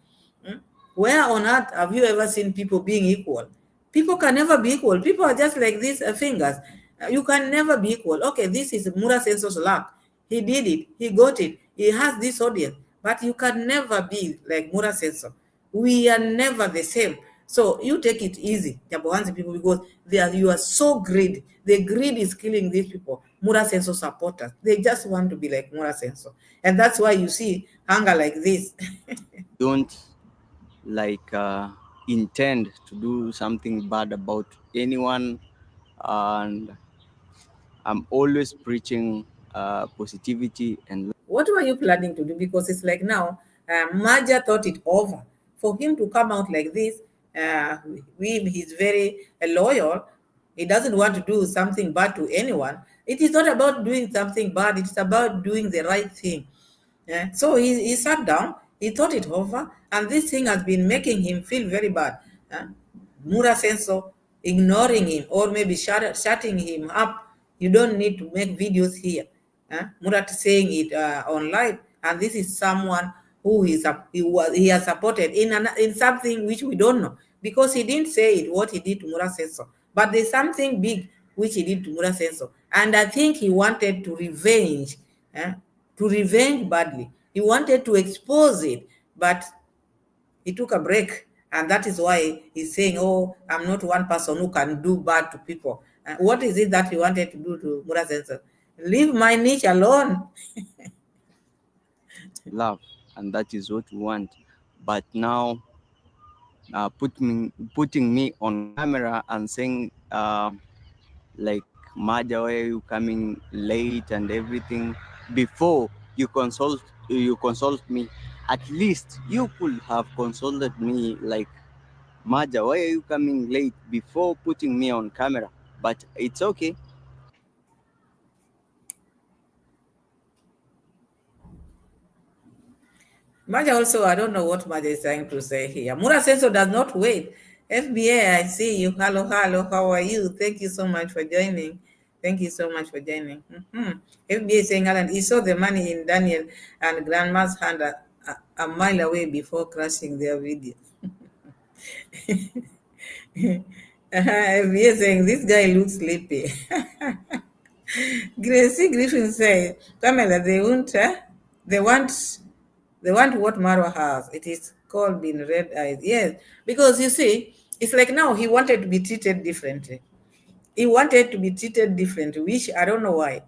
Where on earth have you ever seen people being equal? People can never be equal. People are just like these fingers. You can never be equal. Okay, this is Mura Senso's luck. He did it. He got it. He has this audience. But you can never be like Mura Senso. We are never the same. So you take it easy, Yabuhans people, because you are so greedy. The greed is killing these people. Mura Senso supporters. They just want to be like Mura Senso. And that's why you see hunger like this. Don't like intend to do something bad about anyone, and I'm always preaching positivity and. What were you planning to do? Because it's like now, Maja thought it over. For him to come out like this, he's very loyal. He doesn't want to do something bad to anyone. It is not about doing something bad. It's about doing the right thing. Yeah. So he sat down, he thought it over, and this thing has been making him feel very bad. Mura Senso ignoring him, or maybe shutting him up. You don't need to make videos here. Murat saying it on live, and this is someone who he has supported in something which we don't know, because he didn't say it what he did to Murat Senso, but there's something big which he did to Murat Senso, and I think he wanted to revenge badly. He wanted to expose it, but he took a break, and that is why he's saying, "Oh, I'm not one person who can do bad to people." What is it that he wanted to do to Mura Senso? Leave my niche alone. Love, and that is what we want. But now, putting me on camera and saying, like, Maja, why are you coming late and everything? Before you consult me, at least you could have consulted me, like, Maja, why are you coming late, before putting me on camera? But it's okay. Maja also, I don't know what Maja is trying to say here. Mura Senso does not wait. FBA, I see you. Hello, hello. How are you? Thank you so much for joining. Thank you so much for joining. FBA saying, Alan, he saw the money in Daniel and Grandma's hand a mile away before crashing their video. FBA saying, this guy looks sleepy. Gracie Griffin said, Pamela, they want what Marwa has. It is called being red eyes. Yes, because you see, it's like now he wanted to be treated differently. He wanted to be treated differently, which I don't know why.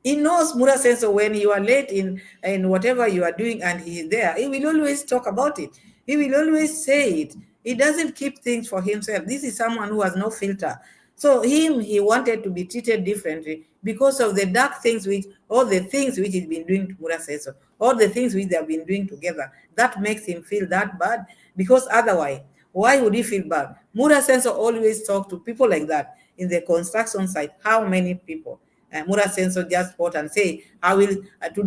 He knows Mura Senso, when you are late in whatever you are doing and he is there, he will always talk about it. He will always say it. He doesn't keep things for himself. This is someone who has no filter. So he wanted to be treated differently because of the dark things all the things which he's been doing to Mura Senso, all the things which they have been doing together. That makes him feel that bad, because otherwise, why would he feel bad? Mura Senso always talk to people like that in the construction site. How many people? Mura Senso just spot and say, I will,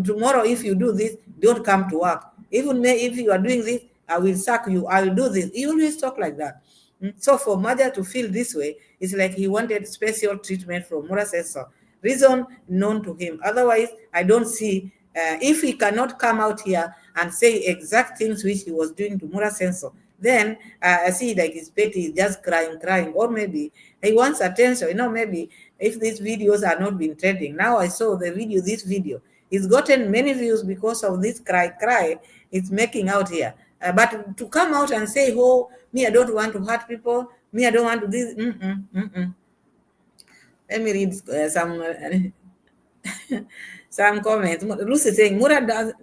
tomorrow if you do this, don't come to work. Even if you are doing this, I will sack you, I will do this. He always talk like that. So for Maja to feel this way, it's like he wanted special treatment from Mura Senso. Reason known to him. Otherwise, I don't see, if he cannot come out here and say exact things which he was doing to Mura Senso, then I see like his petty is just crying, or maybe he wants attention. Maybe if these videos are not been trending. Now I saw this video. He's gotten many views because of this cry it's making out here. But to come out and say, oh, me, I don't want to hurt people, me, I don't want to this, Let me read some comments. Lucy saying, Mura does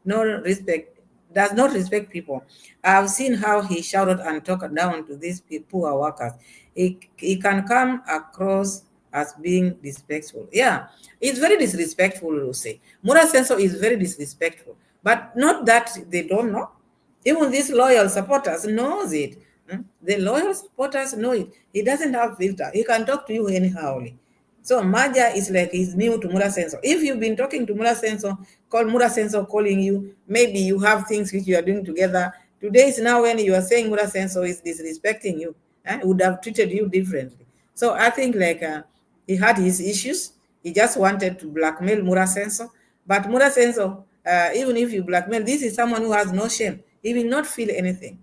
not respect people. I've seen how he shouted and talked down to these poor workers. He can come across as being disrespectful. Yeah, it's very disrespectful, Lucy. Mura Senso is very disrespectful. But not that they don't know. Even these loyal supporters knows it. The loyal supporters know it. He doesn't have filter. He can talk to you anyhow. So Maja is like he's new to Mura Senso. If you've been talking to Mura Senso, call Mura Senso calling you, maybe you have things which you are doing together. Today is now when you are saying Mura Senso is disrespecting you, would have treated you differently. So I think like he had his issues. He just wanted to blackmail Mura Senso. But Mura Senso, even if you blackmail, this is someone who has no shame. He will not feel anything.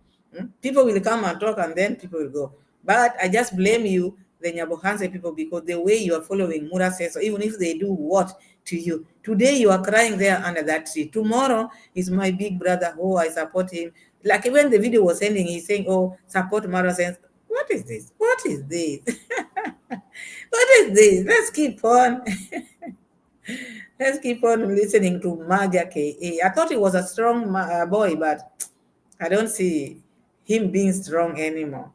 People will come and talk and then people will go. But I just blame you, the Yabuhans people, because the way you are following Mura Senso, even if they do what to you. Today you are crying there under that tree. Tomorrow is my big brother. Oh, I support him. Like when the video was ending, he's saying, oh, support Mura Senso. What is this? What is this? What is this? Let's keep on. Let's keep on listening to Maja K.A. I thought he was a strong boy, but I don't see him being strong anymore.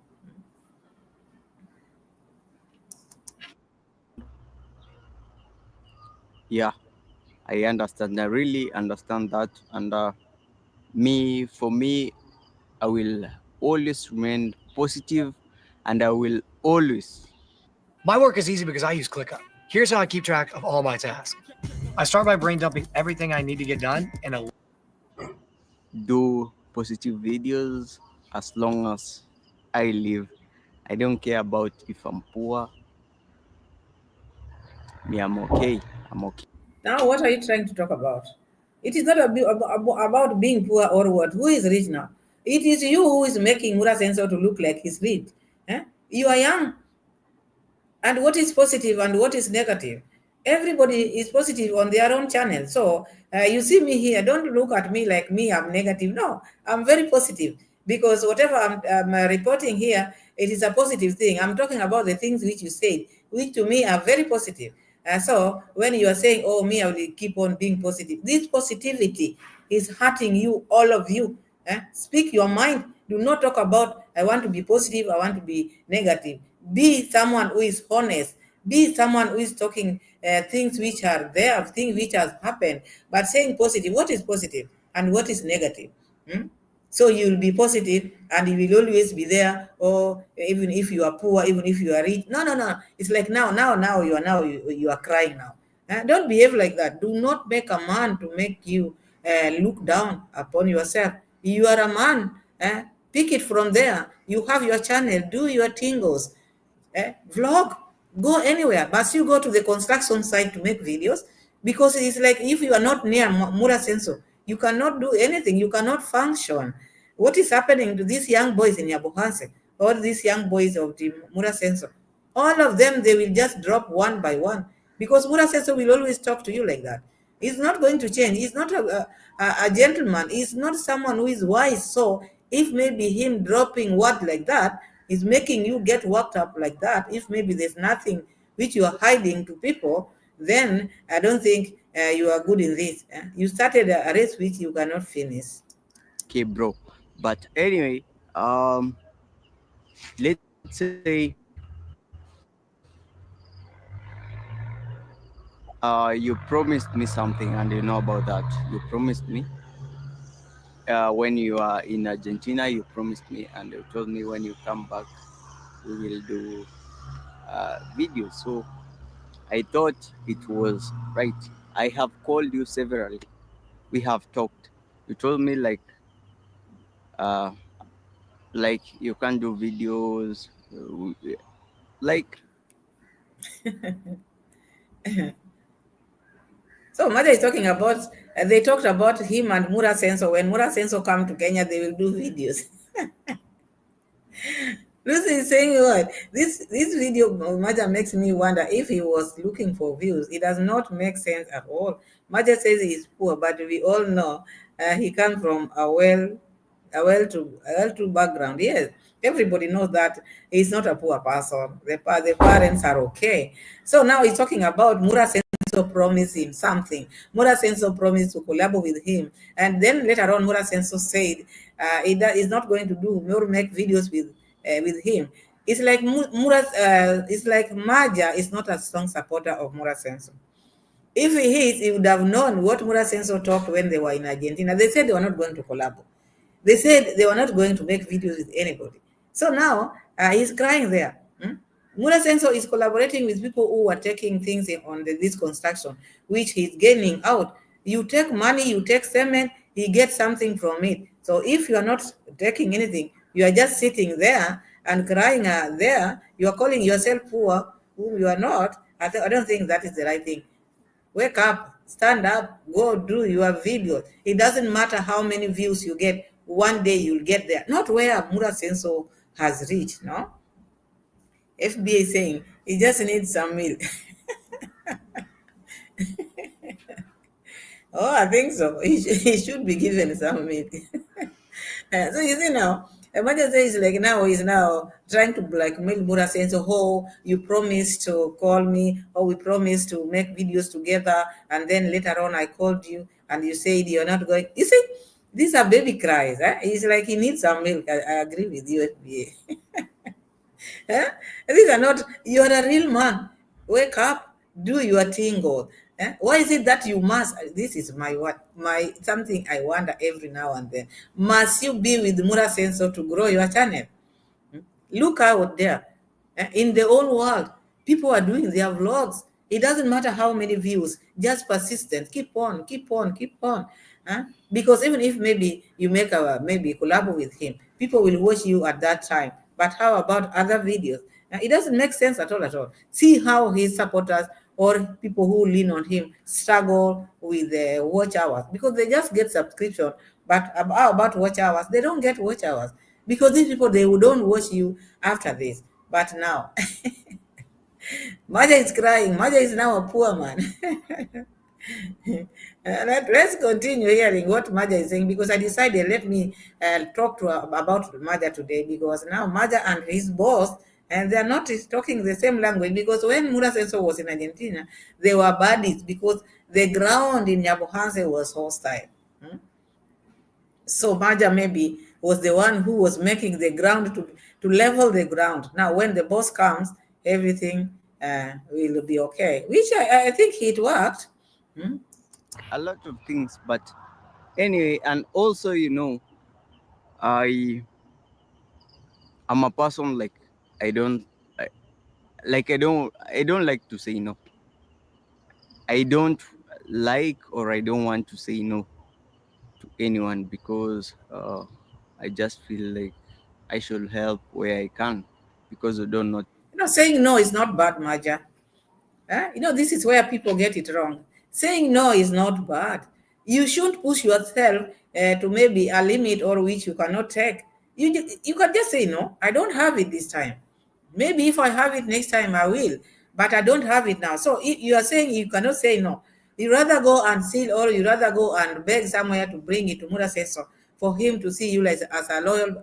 Yeah, I understand. I really understand that. And for me, I will always remain positive, and I will always. My work is easy because I use ClickUp. Here's how I keep track of all my tasks. I start by brain dumping everything I need to get done and do positive videos as long as I live. I don't care about if I'm poor. Me, I'm okay. I'm okay. Now, what are you trying to talk about? It is not about being poor or what. Who is rich now? It is you who is making Mura Senso to look like he's rich. You are young. And what is positive and what is negative? Everybody is positive on their own channel. So you see me here, don't look at me like me, I'm negative. No, I'm very positive, because whatever I'm reporting here, it is a positive thing. I'm talking about the things which you said, which to me are very positive. So when you are saying, oh, me, I will keep on being positive, this positivity is hurting you, all of you. Speak your mind. Do not talk about, I want to be positive, I want to be negative. Be someone who is honest. Be someone who is talking things which are there, things which have happened, but saying positive. What is positive and what is negative? So you'll be positive and you will always be there, or even if you are poor, even if you are rich. No. It's like now you are crying now. Don't behave like that. Do not make a man to make you look down upon yourself. You are a man. Pick it from there. You have your channel. Do your tingles. Vlog, go anywhere, but you go to the construction site to make videos, because it's like if you are not near Mura Senso, you cannot do anything, you cannot function. What is happening to these young boys in Yabuhans, or these young boys of the Mura Senso? All of them, they will just drop one by one, because Mura Senso will always talk to you like that. He's not going to change. He's not a gentleman. He's not someone who is wise. So if maybe him dropping word like that is making you get worked up like that, if maybe there's nothing which you are hiding to people, then I don't think you are good in this. You started a race which you cannot finish. Okay, bro. But anyway, let's say You promised me something, and you know about that. You promised me when you are in Argentina. You promised me, and you told me when you come back, we will do videos. So I thought it was right. I have called you severally. We have talked. You told me uh, you can do videos, like. So Maja is talking about, they talked about him and Mura Senso. When Mura Senso come to Kenya, they will do videos. Lucy is saying what? This video, Maja, makes me wonder if he was looking for views. It does not make sense at all. Maja says he is poor, but we all know he comes from a well-to background. Yes, everybody knows that he's not a poor person. The parents are okay. So now he's talking about Mura Senso promised him something. Mura Senso promised to collaborate with him, and then later on, Mura Senso said he's not going to do or make videos with him. It's like it's like Maja is not a strong supporter of Mura Senso. If he is, he would have known what Mura Senso talked when they were in Argentina. They said they were not going to collaborate. They said they were not going to make videos with anybody. So now he's crying there. Mura Senso is collaborating with people who are taking things on this construction, which he's gaining out. You take money, you take cement, he gets something from it. So if you are not taking anything, you are just sitting there and crying there, you are calling yourself poor, whom you are not. I don't think that is the right thing. Wake up, stand up, go do your videos. It doesn't matter how many views you get. One day you'll get there. Not where Mura Senso has reached, no? FBA is saying he just needs some milk. Oh, I think so. He should be given some milk. So you see now, emergency is like now he's now trying to blackmail Mura saying, so oh, you promised to call me, or we promised to make videos together, and then later on I called you and you said you're not going. You see, these are baby cries. He's like he needs some milk. I agree with you, FBA. Eh? These are not, you're a real man. Wake up, do your tingle. Why is it that you must? This is my something I wonder every now and then. Must you be with Mura Senso to grow your channel? Look out there. In the whole world, people are doing their vlogs. It doesn't matter how many views, just persistence. Keep on, keep on, keep on. Because even if maybe you make maybe collab with him, people will watch you at that time. But how about other videos? It doesn't make sense at all, at all. See how his supporters or people who lean on him struggle with the watch hours because they just get subscription. But how about watch hours? They don't get watch hours because these people, they don't watch you after this. But now, Maja is crying. Maja is now a poor man. Let's continue hearing what Maja is saying because I decided let me talk to about Maja today because now Maja and his boss and they are not talking the same language because when Mura Senso was in Argentina, they were buddies because the ground in Yabuhans was hostile. So Maja maybe was the one who was making the ground to level the ground. Now when the boss comes, everything will be okay, which I think it worked. A lot of things, but anyway, and also I'm a person like I don't I don't like to say no. I don't like or I don't want to say no to anyone because I just feel like I should help where I can because I don't know. Saying no is not bad, Maja. This is where people get it wrong. Saying no is not bad. You shouldn't push yourself to maybe a limit or which you cannot take. You can just say no. I don't have it this time. Maybe if I have it next time, I will. But I don't have it now. So if you are saying you cannot say no. You rather go and steal or you rather go and beg somewhere to bring it to Mura Seso for him to see you as a loyal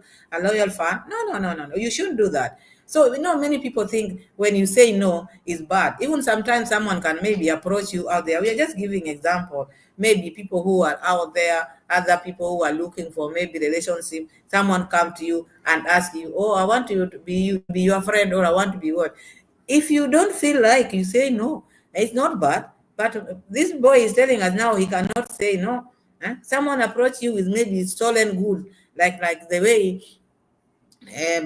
fan. No. You shouldn't do that. So many people think when you say no is bad. Even sometimes someone can maybe approach you out there. We are just giving example. Maybe people who are out there, other people who are looking for maybe relationship. Someone come to you and ask you, "Oh, I want you to be your friend," or "I want to be what." If you don't feel like, you say no. It's not bad. But this boy is telling us now he cannot say no. Someone approach you with maybe stolen good, like the way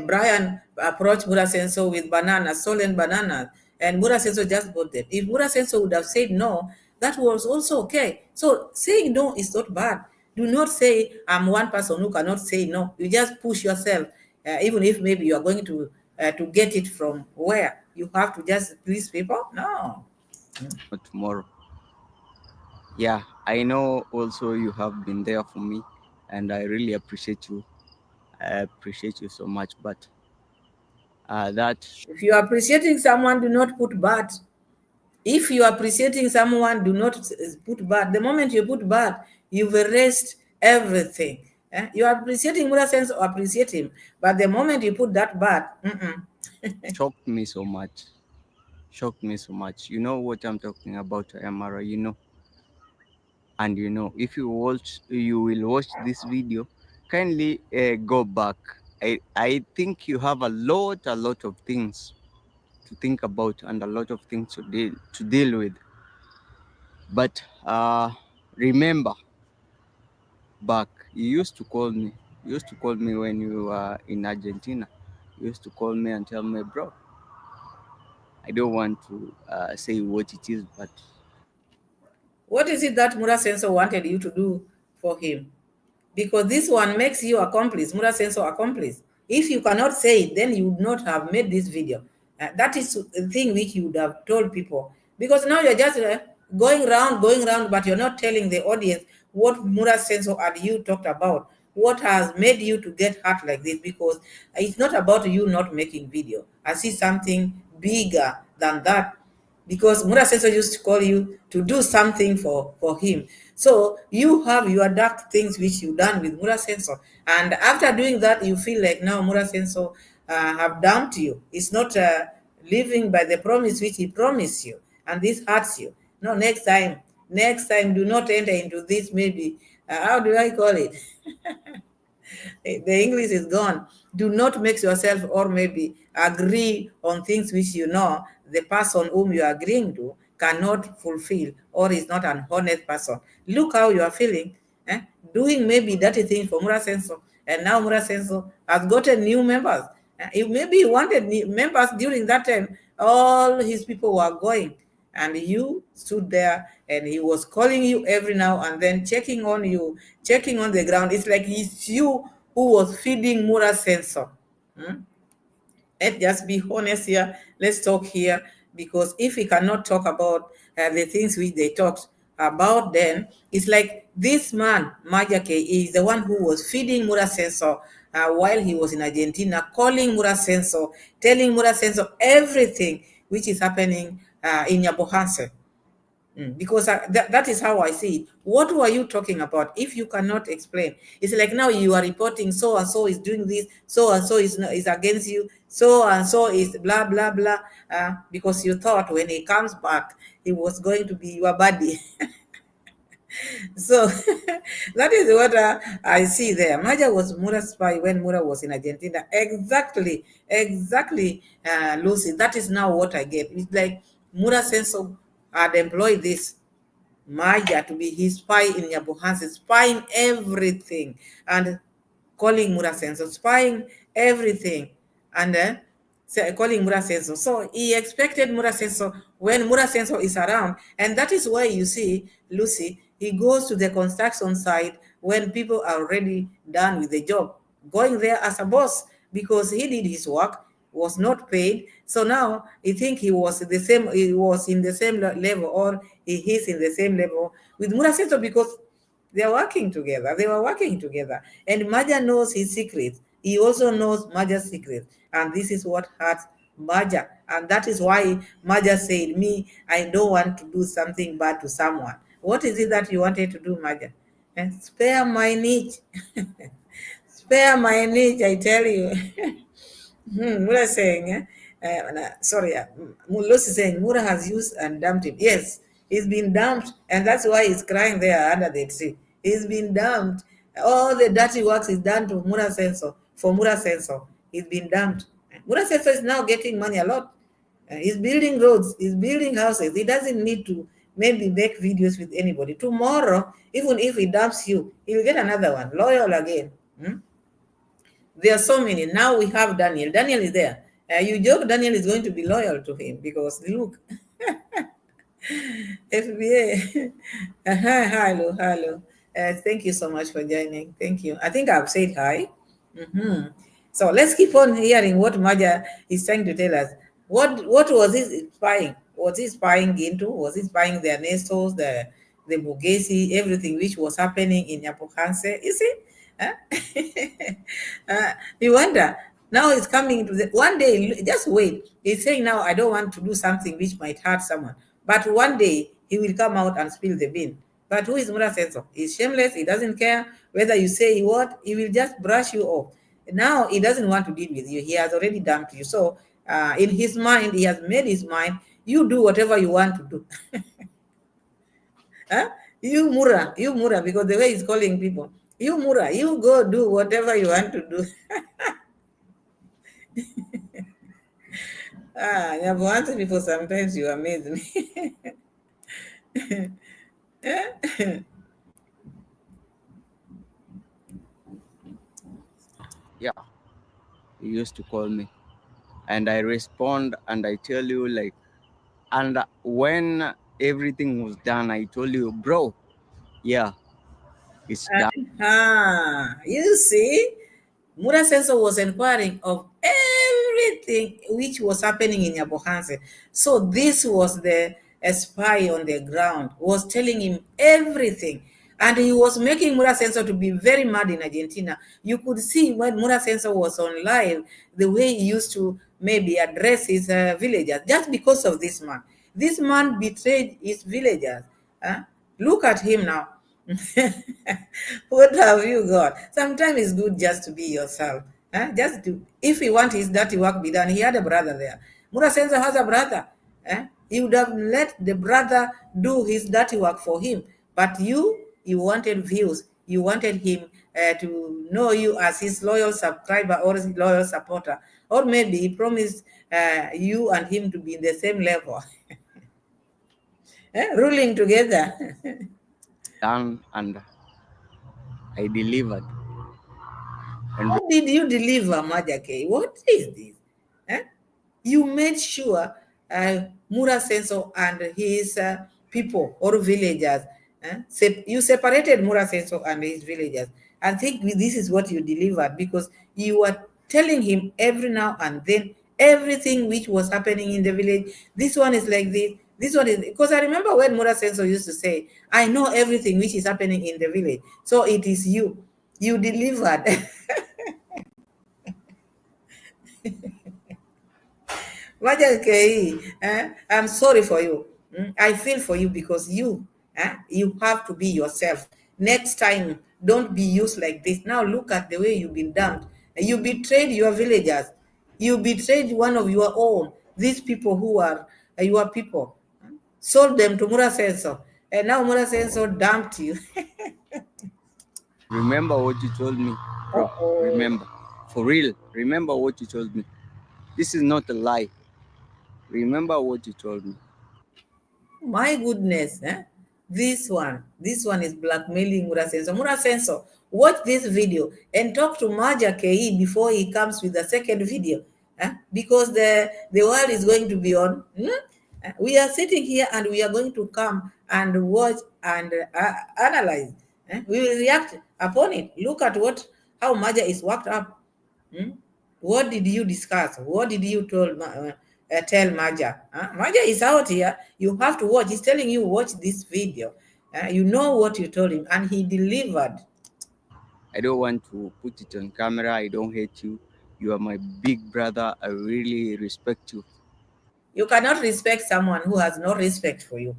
Brian approached Mura Senso with bananas, stolen bananas, and Mura Senso just bought them. If Mura Senso would have said no, that was also okay. So saying no is not bad. Do not say, I'm one person who cannot say no. You just push yourself, even if maybe you are going to get it from where. You have to just please people? No. Tomorrow. Yeah, I know also you have been there for me, and I really appreciate you. I appreciate you so much, but that if you are appreciating someone, do not put bad. If you are appreciating someone, do not put bad. The moment you put bad, you've erased everything. You are appreciating Mura sense or appreciate him, but the moment you put that bad, shocked me so much. Shocked me so much. You know what I'm talking about, Iammarwa, you know. And you know, if you will watch this video, kindly go back. I think you have a lot of things to think about and a lot of things to deal with. But remember, back, you used to call me. You used to call me when you were in Argentina. You used to call me and tell me, bro, I don't want to say what it is, but what is it that Mura Senso wanted you to do for him? Because this one makes you accomplice, Mura Senso accomplice. If you cannot say it, then you would not have made this video. That is the thing which you would have told people. Because now you're just going around, but you're not telling the audience what Mura Senso and you talked about. What has made you to get hurt like this? Because it's not about you not making video. I see something bigger than that, because Mura Senso used to call you to do something for him. So you have your dark things which you done with Mura Senso. And after doing that, you feel like now Mura Senso have dumped you. It's not living by the promise which he promised you. And this hurts you. No, next time, do not enter into this maybe, how do I call it? The English is gone. Do not mix yourself or maybe agree on things which you know the person whom you are agreeing to cannot fulfill or is not an honest person. Look how you are feeling, doing maybe dirty things for Mura Senso, and now Mura Senso has gotten new members. Maybe he wanted members during that time. All his people were going, and you stood there and he was calling you every now and then, checking on you, checking on the ground. It's like it's you who was feeding Mura Senso. Let's just be honest here. Let's talk here, because if we cannot talk about the things which they talked about, then it's like this man, Maja is the one who was feeding Mura Senso while he was in Argentina, calling Mura Senso, telling Mura Senso everything which is happening in Yabuhans. Because that is how I see it. What were you talking about? If you cannot explain, it's like now you are reporting so and so is doing this, so and so is against you, so and so is blah blah blah, because you thought when he comes back he was going to be your buddy. So that is what I see there. Maja was Mura's spy when Mura was in Argentina. Exactly, Lucy. That is now what I get. It's like Mura Senso had employed this Maja to be his spy in Yabuhans, spying everything and calling Mura Senso, spying everything and calling Mura Senso. So he expected Mura Senso when Mura Senso is around. And that is why you see, Lucy, he goes to the construction site when people are already done with the job, going there as a boss because he did his work, was not paid. So now he think he was in the same level, or he is in the same level with Mura Senso because they are working together. They were working together. And Maja knows his secrets. He also knows Maja's secrets. And this is what hurts Maja. And that is why Maja said, me, I don't want to do something bad to someone. What is it that you wanted to do, Maja? Spare my niche. Spare my niche, I tell you. Mura saying, Lucy saying, Mura has used and dumped him. Yes, he's been dumped, and that's why he's crying there under the tree. He's been dumped. All the dirty works is done to Mura Senso, for Mura Senso. He's been dumped. Mura Senso is now getting money a lot. He's building roads, he's building houses. He doesn't need to maybe make videos with anybody. Tomorrow, even if he dumps you, he'll get another one, loyal again. There are so many. Now we have Daniel. Daniel is there. You joke Daniel is going to be loyal to him because look, FBA. Hello. Thank you so much for joining. Thank you. I think I've said hi. So let's keep on hearing what Maja is trying to tell us. What was he spying? Was he spying into? Was he spying their nestles, the Bugesi, everything which was happening in Yabuhans? You see? Huh? You wonder. Now it's coming to the one day, just wait. He's saying now, I don't want to do something which might hurt someone. But one day he will come out and spill the bean. But who is Mura Senso? He's shameless. He doesn't care whether you say what. He will just brush you off. Now he doesn't want to deal with you. He has already dumped you. So in his mind, he has made his mind. You do whatever you want to do. Huh? You Mura, because the way he's calling people. You Mura, you go do whatever you want to do. Yabuhans people, sometimes you amaze me. Yeah, he used to call me, and I respond and I tell you like, and when everything was done, I told you, bro, yeah, it's done. You see, Mura Senso was inquiring of everything which was happening in Yabuhans. So this was the spy on the ground, was telling him everything. And he was making Mura Senso to be very mad in Argentina. You could see when Mura Senso was on live, the way he used to maybe address his villagers, just because of this man. This man betrayed his villagers. Look at him now. What have you got? Sometimes it's good just to be yourself. Just to, if he want his dirty work be done, he had a brother there. Mura Senso has a brother. He would have let the brother do his dirty work for him. But you wanted views. You wanted him to know you as his loyal subscriber or his loyal supporter. Or maybe he promised you and him to be in the same level. Ruling together. Done, and I delivered. And How did you deliver, Maja K? What is this? You made sure Mura Senso and his people or villagers, you separated Mura Senso and his villagers. I think this is what you delivered because you were telling him every now and then everything which was happening in the village. This one is like this one is, because I remember when Mura Senso used to say, I know everything which is happening in the village. So it is you. You delivered. Maja K, I'm sorry for you. I feel for you because you have to be yourself. Next time, don't be used like this. Now look at the way you've been dumped. You betrayed your villagers. You betrayed one of your own. These people who are your people. Sold them to Mura Senso. And now Mura Senso dumped you. remember what you told me, bro. Remember. For real. Remember what you told me. This is not a lie. Remember what you told me. My goodness, this one is blackmailing Mura Senso. Mura Senso, watch this video and talk to Maja KE before he comes with the second video, because the world is going to be on. We are sitting here and we are going to come and watch and analyze. We will react upon it. Look at how Maja is worked up. What did you discuss? What did you tell Maja? Maja is out here. You have to watch. He's telling you, watch this video. You know what you told him, and he delivered. I don't want to put it on camera. I don't hate you. You are my big brother. I really respect you. You cannot respect someone who has no respect for you.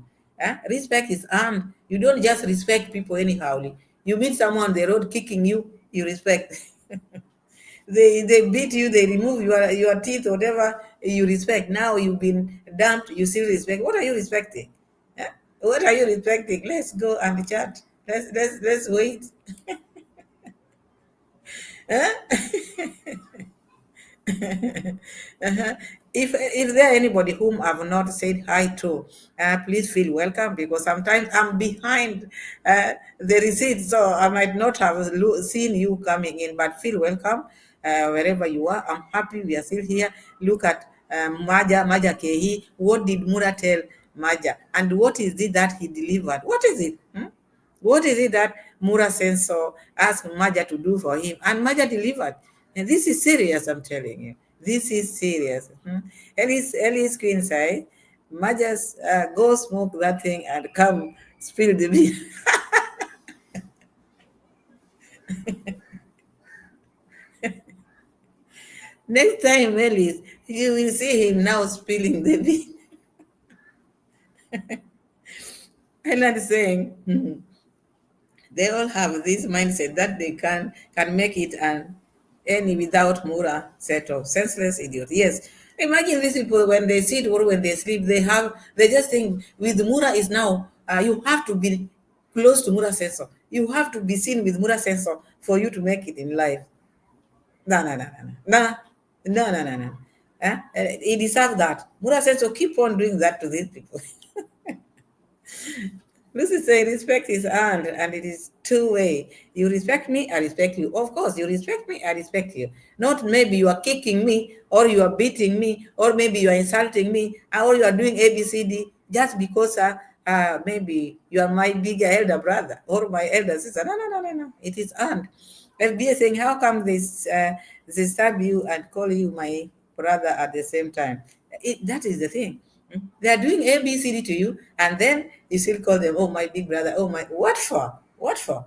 Respect is earned. You don't just respect people anyhow. You meet someone on the road kicking you, you respect. They beat you, they remove your teeth, whatever, you respect. Now you've been dumped, you still respect. What are you respecting? What are you respecting? Let's go and chat. Let's wait. if there anybody whom I've not said hi to, please feel welcome, because sometimes I'm behind the receipt, so I might not have seen you coming in, but feel welcome wherever you are. I'm happy we are still here. Look at Maja Kehi. What did Mura tell Maja? And what is it that he delivered? What is it? What is it that Mura Sensor asked Maja to do for him? And Maja delivered. And this is serious, I'm telling you. This is serious. Ellis Queen say, Maja's go smoke that thing and come spill the beer. Next time, Ellis, you will see him now spilling the beer. And saying, they all have this mindset that they can make it and any without Mura set of senseless idiot. Yes. Imagine these people when they sit or when they sleep, they just think with Mura is now you have to be close to Mura sensor. You have to be seen with Mura sensor for you to make it in life. No. He deserves that. Mura sensor keep on doing that to these people. Lucy say respect is earned and it is two-way. You respect me, I respect you. Of course, you respect me, I respect you. Not maybe you are kicking me or you are beating me or maybe you are insulting me or you are doing ABCD just because maybe you are my bigger elder brother or my elder sister. No. It is earned. FBA saying, how come they stab you and call you my brother at the same time? That is the thing. They are doing ABCD to you, and then you still call them, oh, my big brother, oh, my, what for? What for?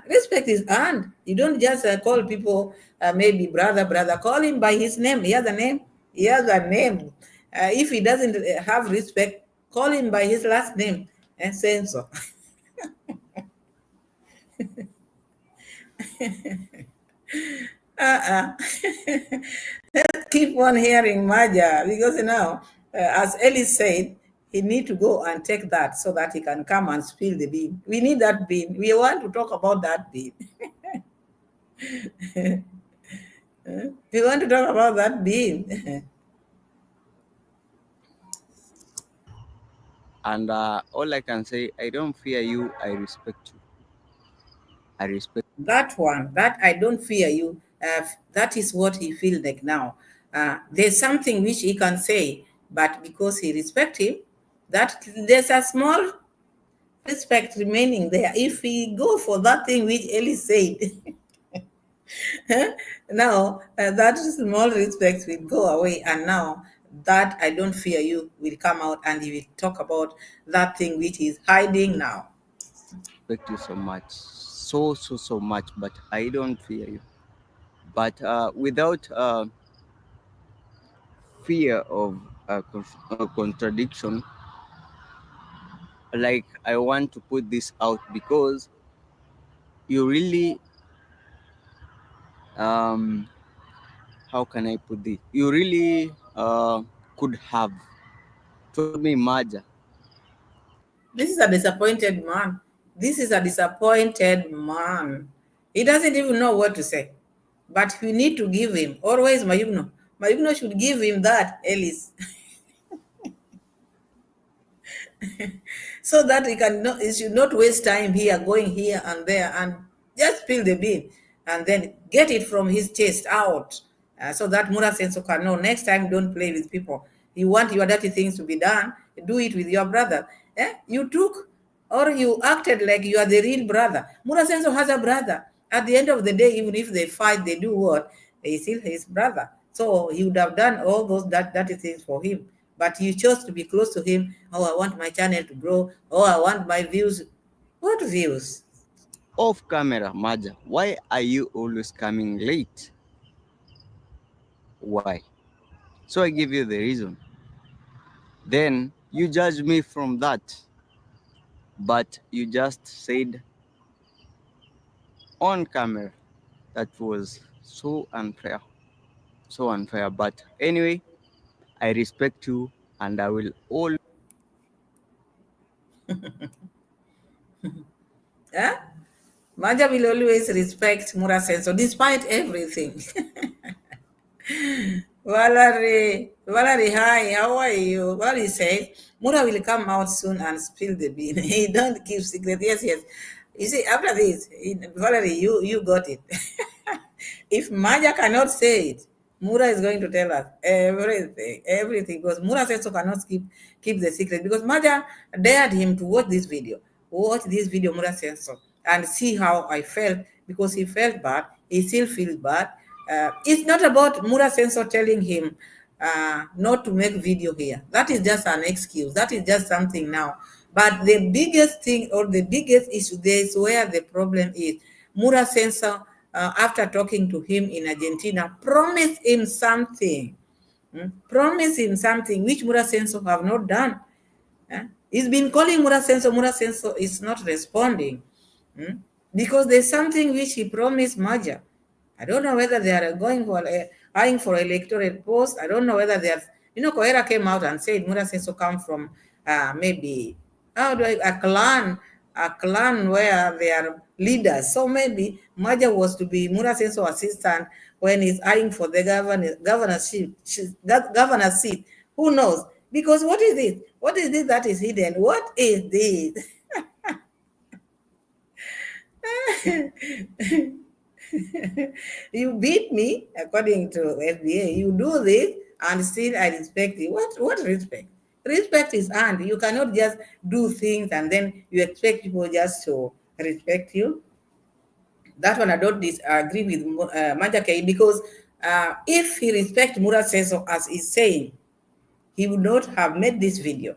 Respect is earned. You don't just call people maybe brother. Call him by his name. He has a name. He has a name. If he doesn't have respect, call him by his last name. And say so. Let's keep on hearing Maja, because now, as Ellie said, he need to go and take that so that he can come and spill the bean. We need that bean. We want to talk about that bean. We want to talk about that bean. And all I can say, I don't fear you, I respect you. I respect that one, that I don't fear you, that is what he feels like now. There's something which he can say, but because he respects him, that there's a small respect remaining there. If he go for that thing which Ellie said, now that small respect will go away, and now that I don't fear you will come out, and he will talk about that thing which is hiding now. you so much, so much, but I don't fear you. But without fear of contradiction, like I want to put this out because you really how can I put this? You really could have told me, Maja. This is a disappointed man. This is a disappointed man. He doesn't even know what to say. But we need to give him. Always Mayugno. Mayugno should give him that, Ellis. So that he should not waste time here, going here and there, and just spill the bean and then get it from his chest out, so that Mura Senso can know next time don't play with people. You want your dirty things to be done, do it with your brother. You took or you acted like you are the real brother. Mura Senso has a brother. At the end of the day, even if they fight, they do what? He's still his brother. So he would have done all those dirty things for him. But you chose to be close to him. Oh, I want my channel to grow. Oh, I want my views. What views? Off camera, Maja, why are you always coming late? Why? So I give you the reason. Then you judge me from that. But you just said on camera that was so unfair. So unfair. But anyway, I respect you and I will always. Maja will always respect Mura Senso despite everything. Valerie Valerie, hi, how are you? Valerie says, Mura will come out soon and spill the bean. He don't keep secret. Yes, yes. You see, after this, Valerie, you got it. If Maja cannot say it, Mura is going to tell us everything. Because Mura says so cannot keep the secret. Because Maja dared him to watch this video. Watch this video, Mura says so, and see how I felt. Because he felt bad, he still feels bad. It's not about Mura Sensor telling him not to make video here. That is just an excuse. That is just something now. But the biggest thing or the biggest issue there is where the problem is. Mura Sensor, after talking to him in Argentina, promised him something. Promised him something which Mura Sensor have not done. He's been calling Mura Sensor is not responding. Because there's something which he promised Maja. I don't know whether they are going for eyeing for electoral post. I don't know whether they are. Koera came out and said Mura Senso come from maybe a clan where they are leaders. So maybe Maja was to be Mura Senso assistant when he's eyeing for the governor seat. Who knows? Because what is it? What is this that is hidden? What is this? You beat me, according to FBA. You do this, and still I respect you. What respect? Respect is earned. You cannot just do things and then you expect people just to respect you. That one I don't disagree with Maja K, because if he respects Mura Senso as he's saying, he would not have made this video.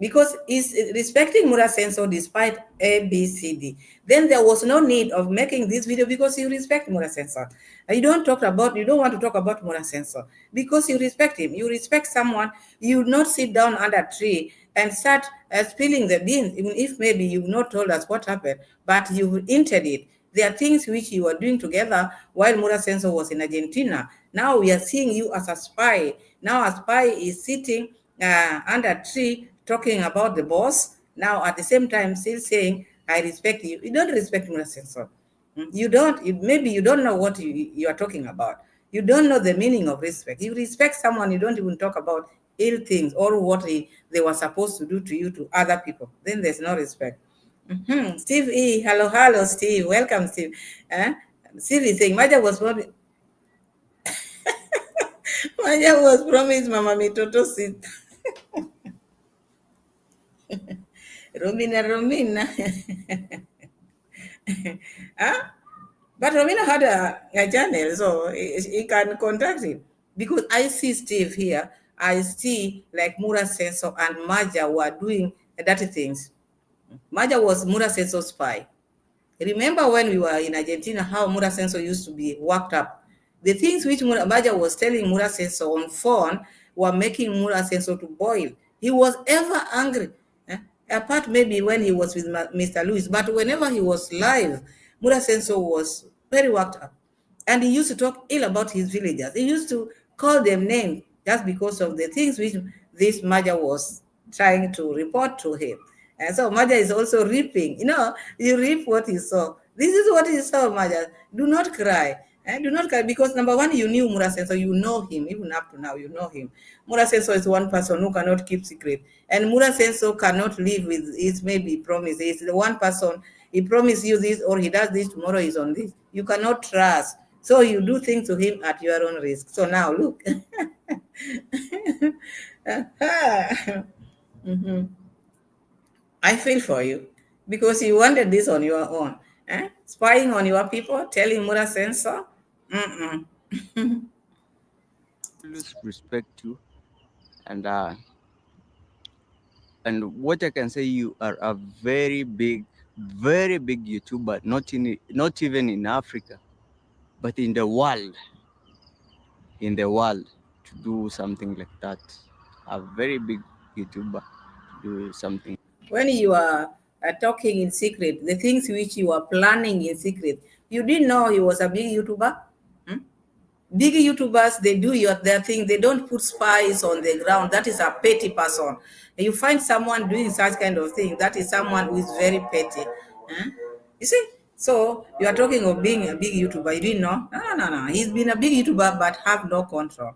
Because he's respecting Mura Senso despite A, B, C, D. Then there was no need of making this video because you respect Mura Senso. You don't want to talk about Mura Senso because you respect him. You respect someone. You would not sit down under a tree and start spilling the beans, even if maybe you've not told us what happened, but you've hinted it. There are things which you were doing together while Mura Senso was in Argentina. Now we are seeing you as a spy. Now a spy is sitting under a tree talking about the boss. Now at the same time still saying, I respect you. You don't respect Mura Senso. You don't, maybe you don't know what you are talking about. You don't know the meaning of respect. You respect someone, you don't even talk about ill things or what they were supposed to do to you to other people. Then there's no respect. Steve E, hello, Steve. Welcome, Steve. Steve is saying, Maja was promised Mama Mitoto seat. Romina. But Romina had a channel, so he can contact him. Because I see Steve here, I see like Mura Senso and Maja were doing dirty things. Maja was Mura Senso's spy. Remember when we were in Argentina, how Mura Senso used to be worked up? The things which Maja was telling Mura Senso on phone were making Mura Senso to boil. He was ever angry. Apart maybe when he was with Mr. Lewis, but whenever he was live, Mura Senso was very worked up. And he used to talk ill about his villagers. He used to call them names just because of the things which this Maja was trying to report to him. And so Maja is also reaping. You reap what you sow. This is what you saw, Maja. Do not cry. Do not cry because number one, you knew Mura Senso. You know him. Even up to now, you know him. Mura Senso is one person who cannot keep secret. And Mura Senso cannot live with his maybe promise. He's the one person, he promised you this or he does this, tomorrow he's on this. You cannot trust. So you do things to him at your own risk. So now look. I feel for you because you wanted this on your own. Spying on your people, telling Mura Senso. Always respect you, and what I can say, you are a very big YouTuber, not even in Africa, but in the world. To do something like that, a very big YouTuber to do something. When you are talking in secret, the things which you are planning in secret, you didn't know he was a big YouTuber. Big YouTubers, they do their thing. They don't put spies on the ground. That is a petty person. You find someone doing such kind of thing, that is someone who is very petty. You see? So you are talking of being a big YouTuber. You didn't know? No. He's been a big YouTuber but have no control.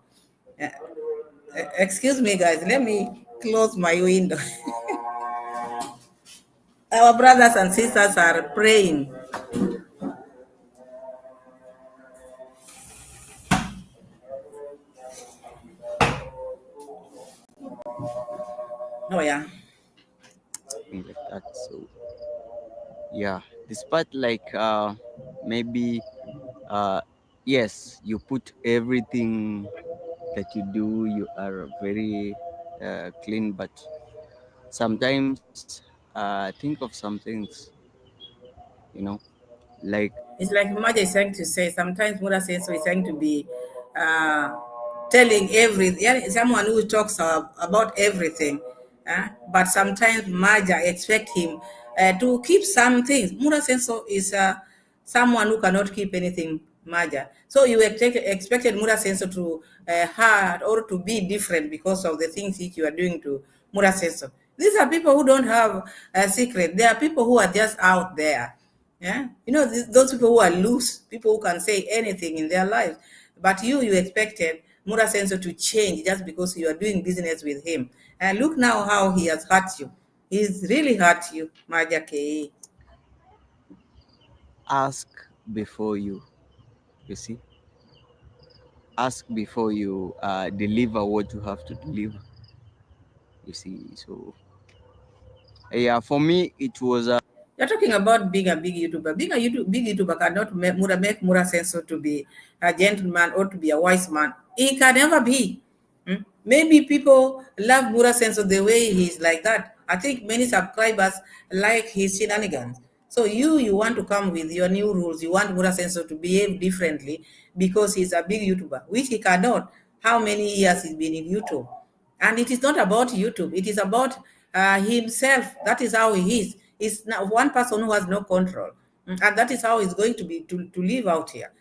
Excuse me, guys. Let me close my window. Our brothers and sisters are praying. Oh, yeah. Something like that. So yeah, despite like maybe yes, you put everything that you do, you are very clean, but sometimes think of some things, you know, like It's like Maja is trying to say. Sometimes Mura says so. Is trying to be uh, telling everything. Yeah, someone who talks about everything. But sometimes Maja expect him to keep some things. Mura Senso is someone who cannot keep anything. Maja. So you expected Mura Senso to hurt or to be different because of the things that you are doing to Mura Senso. These are people who don't have a secret. They are people who are just out there. Yeah, you know, those people who are loose, people who can say anything in their lives. But you expected Mura Senso to change just because you are doing business with him. And look now how he has hurt you. He's really hurt you, Maja K. ask before you see, ask before you deliver what you have to deliver. You see, so yeah, for me it was You're talking about being a big YouTuber. Being a big YouTuber cannot make Mura Senso to be a gentleman or to be a wise man. He can never be. Maybe people love Mura Senso the way he's like that. I think many subscribers like his shenanigans. So you want to come with your new rules. You want Mura Senso to behave differently because he's a big YouTuber, which he cannot. How many years he's been in YouTube? And it is not about YouTube. It is about himself. That is how he is. It's not one person who has no control. And that is how he's going to be to live out here.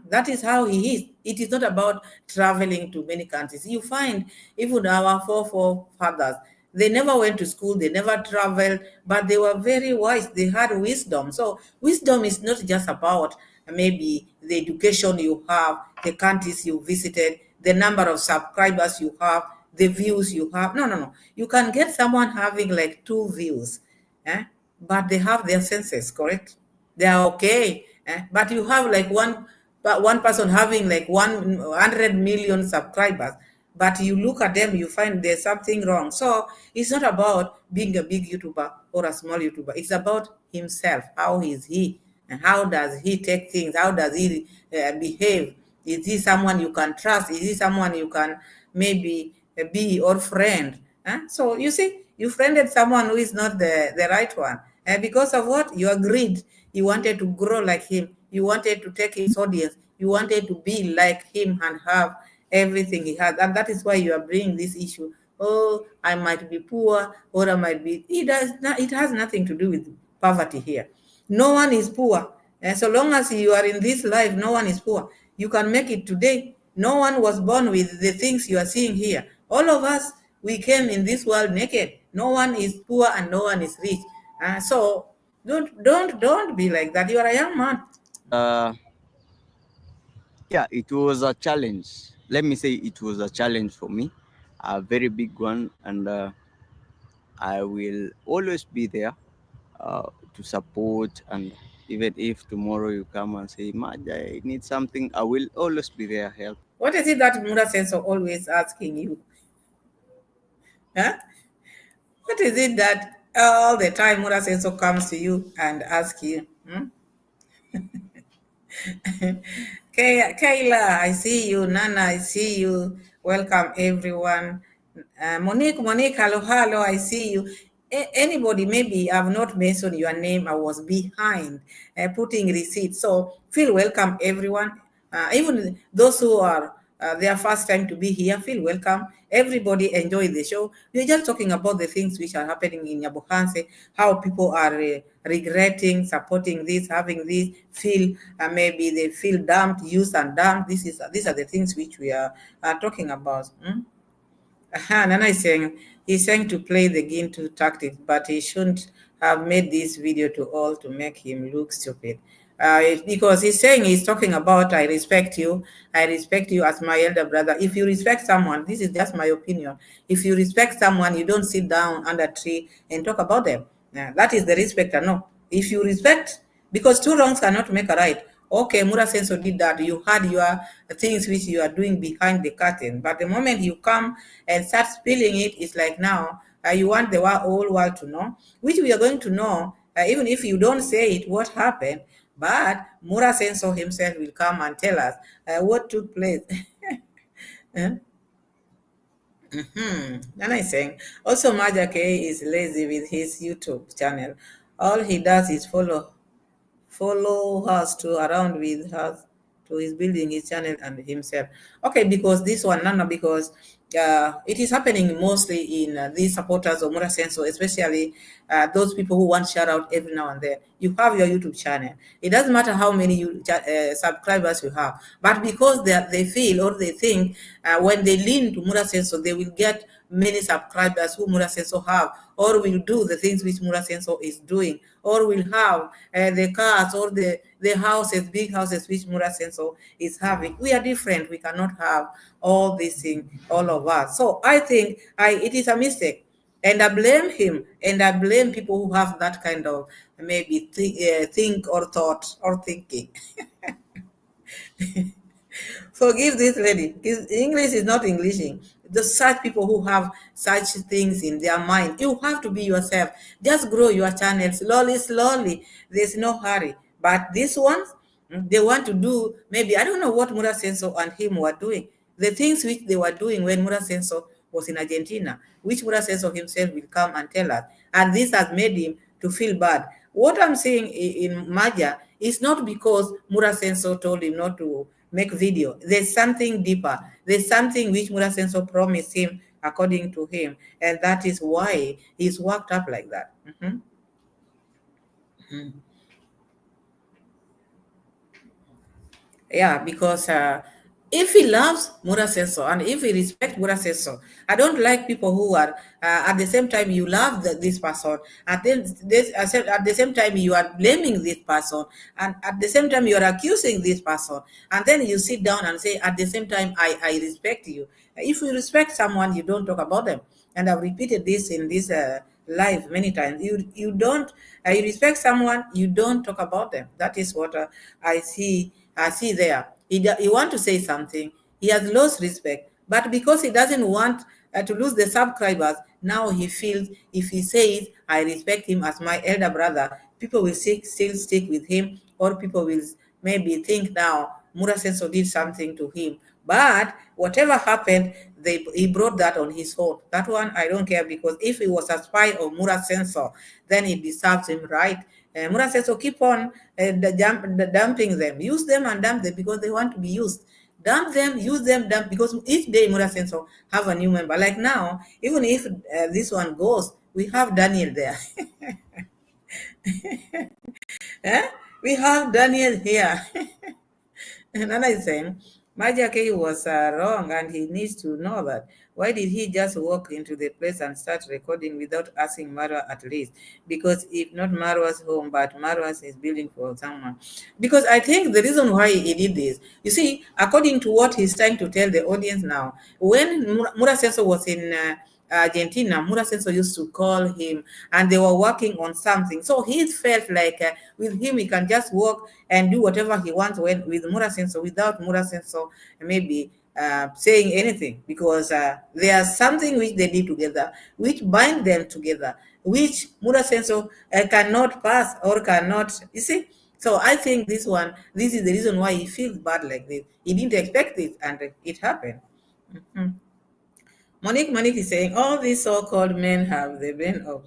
That is how he is. It is not about traveling to many countries. You find even our forefathers, they never went to school, they never traveled, but they were very wise. They had wisdom. So wisdom is not just about maybe the education you have, the countries you visited, the number of subscribers you have, the views you have. No, no, no. You can get someone having like 2 views, but they have their senses, correct? They are okay. But you have like one person having like 100 million subscribers, but you look at them, you find there's something wrong. So it's not about being a big YouTuber or a small YouTuber. It's about himself. How is he? And how does he take things? How does he behave? Is he someone you can trust? Is he someone you can maybe be your friend? So you see, you friended someone who is not the right one. And because of what? Your greed. You wanted to grow like him. You wanted to take his audience. You wanted to be like him and have everything he has. And that is why you are bringing this issue. Oh, I might be poor, or I might be. It has nothing to do with poverty here. No one is poor. And so long as you are in this life, no one is poor. You can make it today. No one was born with the things you are seeing here. All of us, we came in this world naked. No one is poor and no one is rich. So don't be like that. You are a young man. yeah, it was a challenge. Let me say it was a challenge for me, a very big one, and I will always be there to support. And even if tomorrow you come and say, Maja, I need something, I will always be there help. What is it that Mura Senso always asking you? Huh? What is it that all the time Mura Senso comes to you and asks you? Kayla, I see you. Nana, I see you. Welcome, everyone. Monique, hello, I see you. Anybody, maybe I've not mentioned your name. I was behind putting receipts. So feel welcome, everyone. Even those who are their first time to be here, feel welcome. Everybody enjoy the show. We're just talking about the things which are happening in Yabuhans, how people are regretting, supporting this, having this, feel maybe they feel dumped, used and dumped. These are the things which we are talking about. Nana is saying he's saying to play the game to tactics, but he shouldn't have made this video to all to make him look stupid. Because he's talking about I respect you as my elder brother. If you respect someone, this is just my opinion. If you respect someone, you don't sit down under a tree and talk about them. That is the respect. No, if you respect, because two wrongs cannot make a right. Okay, Mura Senso did that. You had your things which you are doing behind the curtain, but the moment you come and start spilling it, it's like now you want the whole world to know, which we are going to know, even if you don't say it, what happened. But Mura Senso himself will come and tell us what took place. And I'm saying, also Maja K is lazy with his YouTube channel. All he does is follow us to around with us to his building his channel and himself. Okay, because this one, Nana, because it is happening mostly in these supporters of Mura Senso, especially those people who want shout out every now and then. You have your YouTube channel. It doesn't matter how many subscribers you have, but because they feel or they think when they lean to Mura Senso, they will get many subscribers who Mura Senso have, or will do the things which Mura Senso is doing, or will have the cars or the houses, big houses which Mura Senso is having. We are different. We cannot have all these things, all of us. So I think it is a mistake. And I blame him, and I blame people who have that kind of maybe think or thought or thinking. Forgive this lady. English is not Englishing. The such people who have such things in their mind. You have to be yourself. Just grow your channel slowly, slowly. There's no hurry. But these ones, they want to do, maybe, I don't know what Mura Senso and him were doing. The things which they were doing when Mura Senso was in Argentina, which Mura Senso himself will come and tell us. And this has made him to feel bad. What I'm saying in Maja is not because Mura Senso told him not to make video. There's something deeper. There's something which Mura Senso promised him according to him. And that is why he's worked up like that. Yeah, because if he loves Mura Senso and if he respects Mura Senso, I don't like people who are at the same time you love this person, and then at the same time you are blaming this person, and at the same time you are accusing this person, and then you sit down and say at the same time I respect you. If you respect someone, you don't talk about them, and I've repeated this in this live many times. You don't you respect someone, you don't talk about them. That is what I see there. He want to say something. He has lost respect, but because he doesn't want to lose the subscribers, now he feels if he says I respect him as my elder brother, people will still stick with him, or people will maybe think now Mura Senso did something to him. But whatever happened, he brought that on his own. That one I don't care, because if he was a spy of Mura Senso, then it deserves him, right? Mura Senso keep on dumping them. Use them and dump them because they want to be used. Dump them, use them, dump, because each day Mura Senso have a new member. Like now, even if this one goes, we have Daniel there. We have Daniel here. And then I saying, Maja K was wrong, and he needs to know that. Why did he just walk into the place and start recording without asking Marwa at least? Because if not Marwa's home, but Marwa's is building for someone. Because I think the reason why he did this, you see, according to what he's trying to tell the audience now, when Mura Senso was in Argentina, Mura Senso used to call him and they were working on something. So he felt like with him, he can just walk and do whatever he wants with Mura Senso without Mura Senso maybe saying anything, because there's something which they did together, which bind them together, which Mura Senso cannot pass or cannot, you see. So I think this is the reason why he feels bad like this. He didn't expect it, and it happened. Monique is saying all these so-called men have the brain of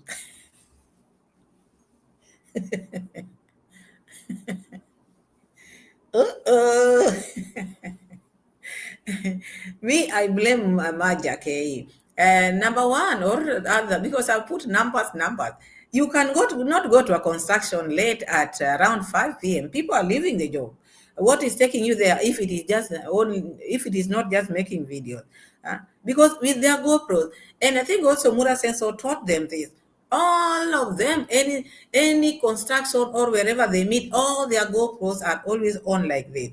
me, I blame Maja K. Number one or other, because I put numbers. You can not go to a construction late at around 5 p.m. People are leaving the job. What is taking you there if it is not just making videos? Because with their GoPros, and I think also Mura Senso taught them this. All of them, any construction or wherever they meet, all their GoPros are always on like this.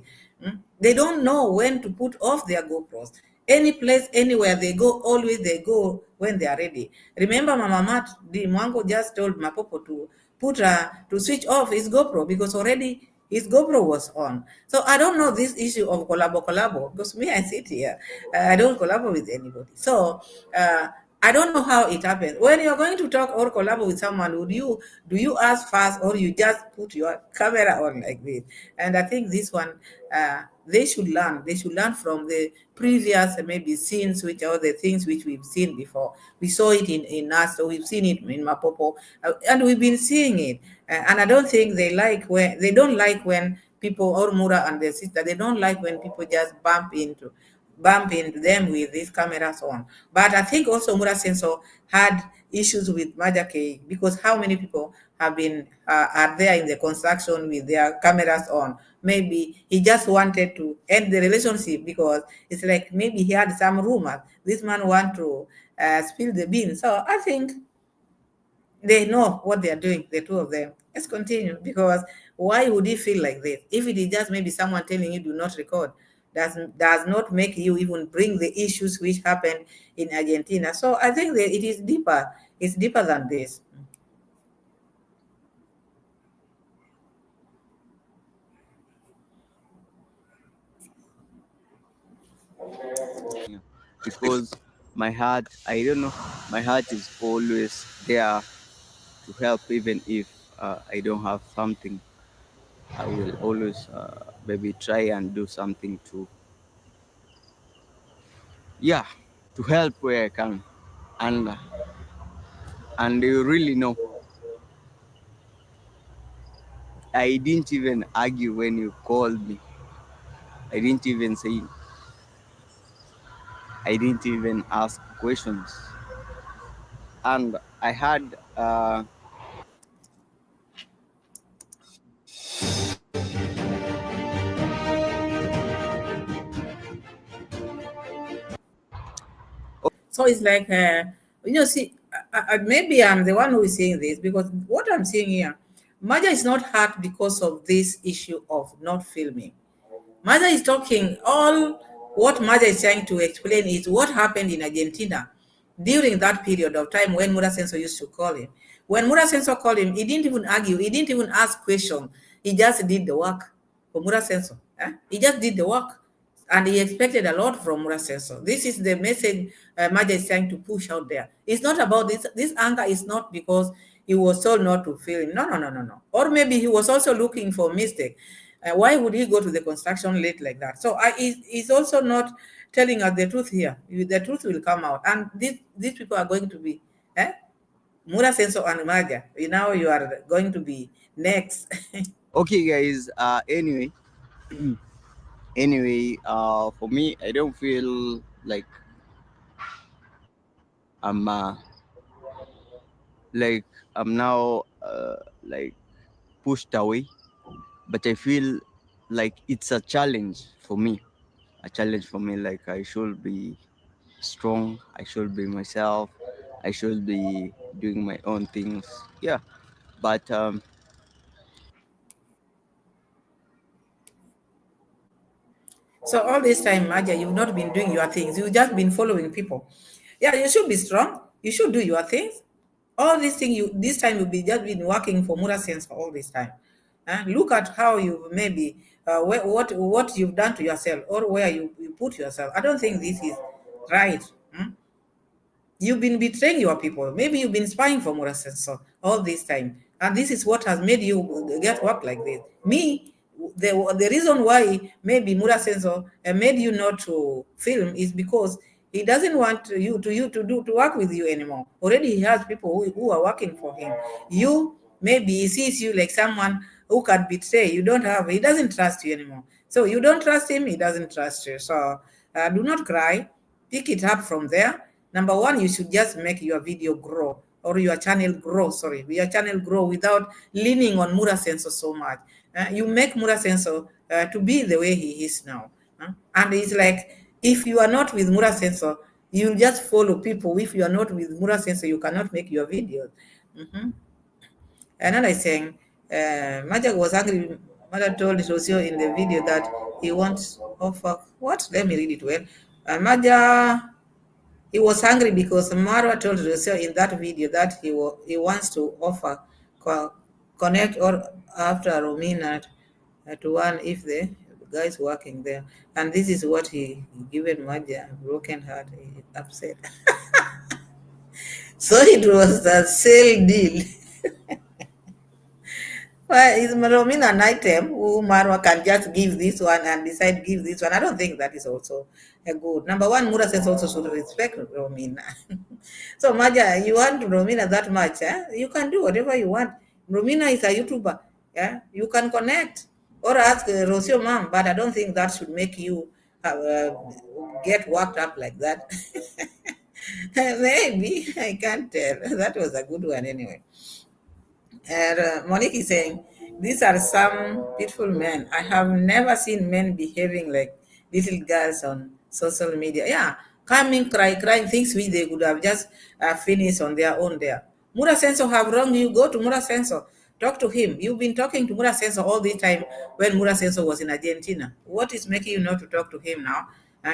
They don't know when to put off their GoPros. Any place, anywhere they go, always they go when they are ready. Remember, Mama Mat, the Mwango just told Mapopo to to switch off his GoPro because already his GoPro was on. So I don't know this issue of collabo because me, I sit here, I don't collabo with anybody. So I don't know how it happens. When you're going to talk or collab with someone, do you ask first or you just put your camera on like this? And I think this one, they should learn. They should learn from the previous maybe scenes, which are the things which we've seen before. We saw it in us, so we've seen it in Mapopo, and we've been seeing it. And I don't think they don't like when people or Mura and their sister, they don't like when people just bump into them with these cameras on. But I think also Mura Senso had issues with Maja K because how many people have been are there in the construction with their cameras on? Maybe he just wanted to end the relationship because it's like maybe he had some rumors. This man want to spill the beans. So I think they know what they are doing, the two of them. Let's continue because why would he feel like this? If it is just maybe someone telling you do not record, does not make you even bring the issues which happened in Argentina. So I think that it is deeper. It's deeper than this. Because my heart, I don't know, my heart is always there to help, even if I don't have something. I will always maybe try and do something to, yeah, to help where I can. And you really know, I didn't even argue when you called me. I didn't even say, I didn't even ask questions. And I had So it's like, see, maybe I'm the one who is saying this because what I'm seeing here, Maja is not hurt because of this issue of not filming. Maja is talking, all what Maja is trying to explain is what happened in Argentina during that period of time when Mura Senso used to call him. When Mura Senso called him, he didn't even argue, he didn't even ask questions. He just did the work for Mura Senso. He just did the work. And he expected a lot from Mura Senso. This is the message Maja is trying to push out there. It's not about this. This anger is not because he was told not to film. No. Or maybe he was also looking for mistake. Why would he go to the construction late like that? So he's also not telling us the truth here. The truth will come out. And these people are going to be, Mura Senso and Maja. Now you are going to be next. okay, guys. Anyway, for me, I don't feel like I'm now like pushed away, but I feel like it's a challenge for me. Like I should be strong. I should be myself. I should be doing my own things. Yeah, but So all this time, Maja, you've not been doing your things. You've just been following people. Yeah, you should be strong. You should do your things. All these things this time you've just been working for Mura Sense for all this time. Look at how you maybe what you've done to yourself or where you put yourself. I don't think this is right. You've been betraying your people. Maybe you've been spying for Mura Senso all this time. And this is what has made you get work like this. Me, the reason why maybe Mura Senso made you not to film is because he doesn't want to work with you anymore. Already he has people who are working for him. You maybe he sees you like someone who can betray. He doesn't trust you anymore. So you don't trust him, he doesn't trust you. So do not cry. Pick it up from there. Number one, you should just make your video grow or your channel grow. Your channel grow without leaning on Mura Senso so much. You make Mura Senso to be the way he is now. And it's like, if you are not with Mura Senso, you'll just follow people. If you are not with Mura Senso, you cannot make your videos. Another is saying, Maja was angry. Mother told Rosio in the video that he wants offer. What? Let me read it well. Maja, he was angry because Marwa told Rosio in that video that he wants to offer connect or after Romina to one if the guys working there. And this is what he given Maja, broken heart, upset. So it was a sale deal. Well, is Romina an item who Marwa can just give this one and decide give this one? I don't think that is also a good. Number one, Mura says also should respect Romina. So Maja, you want Romina that much, you can do whatever you want. Romina is a YouTuber, yeah, you can connect or ask Rosio mom, but I don't think that should make you get worked up like that. Maybe, I can't tell. That was a good one anyway. And Monique is saying, these are some beautiful men. I have never seen men behaving like little girls on social media. Yeah, coming, crying things which they could have just finished on their own there. Mura Senso have wronged you. Go to Mura Senso. Talk to him. You've been talking to Mura Senso all the time when Mura Senso was in Argentina. What is making you not to talk to him now?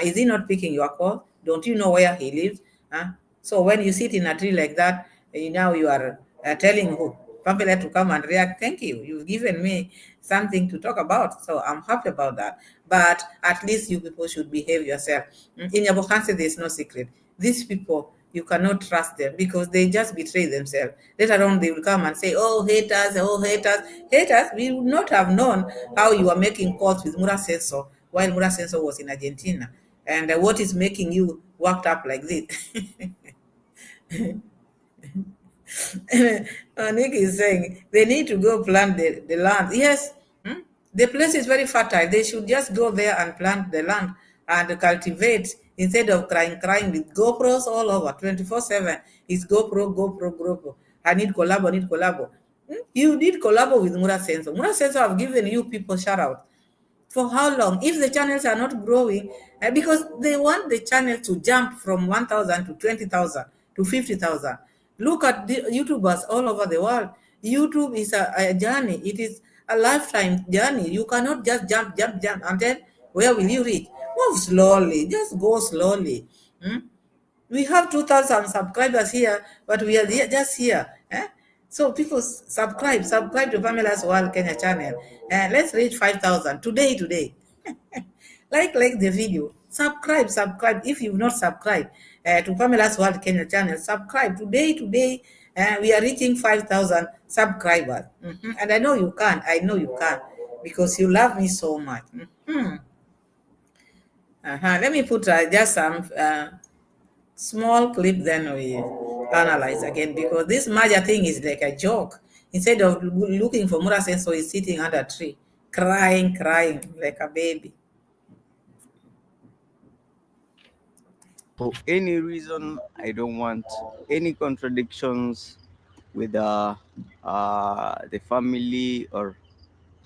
Is he not picking your call? Don't you know where he lives? So when you sit in a tree like that, now you are telling who? Pamela to come and react. Thank you. You've given me something to talk about. So I'm happy about that. But at least you people should behave yourself. In Yabuhans, there's no secret. These people, you cannot trust them because they just betray themselves. Later on, they will come and say, oh, haters, oh, haters. Haters, we would not have known how you are making calls with Mura Senso while Mura Senso was in Argentina. And what is making you worked up like this? Nick is saying they need to go plant the land. Yes, the place is very fertile. They should just go there and plant the land and cultivate instead of crying with GoPros all over 24/7. It's GoPro. I need collabo. You did collabo with Mura Senso. Mura Senso have given you people shout out. For how long? If the channels are not growing, because they want the channel to jump from 1,000 to 20,000 to 50,000. Look at the YouTubers all over the world. YouTube is a journey. It is a lifetime journey. You cannot just jump, and then where will you reach? Move slowly. Just go slowly. We have 2,000 subscribers here, but we are just here. So people subscribe to Pamela's World Kenya channel. Let's reach 5,000 today. like the video. Subscribe. If you've not subscribed to Pamela's World Kenya channel, subscribe today. We are reaching 5,000 subscribers. And I know you can. Because you love me so much. Let me put just some small clip, then we analyze again, because this Maja thing is like a joke. Instead of looking for Mura Senso, he's sitting under a tree, crying like a baby. For any reason, I don't want any contradictions with the family, or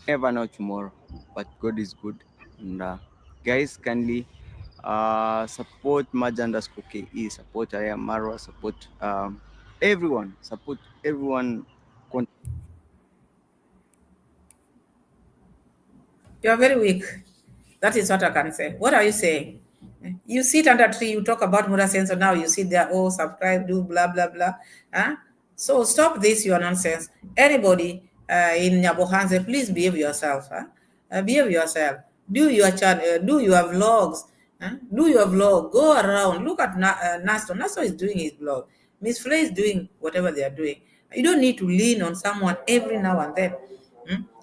never know tomorrow. But God is good. And guys, kindly support Majja_KE, support Iammarwa, support everyone. You are very weak. That is what I can say. What are you saying? You sit under a tree, you talk about Mura Senso, now you sit there, oh, subscribe, do blah, blah, blah. So stop this, your nonsense. Anybody in Yabuhans, please behave yourself. Behave yourself. Do your channel, do your vlogs. Do your vlog. Go around. Look at Nasto. Nasto is doing his vlog. Miss Flay is doing whatever they are doing. You don't need to lean on someone every now and then.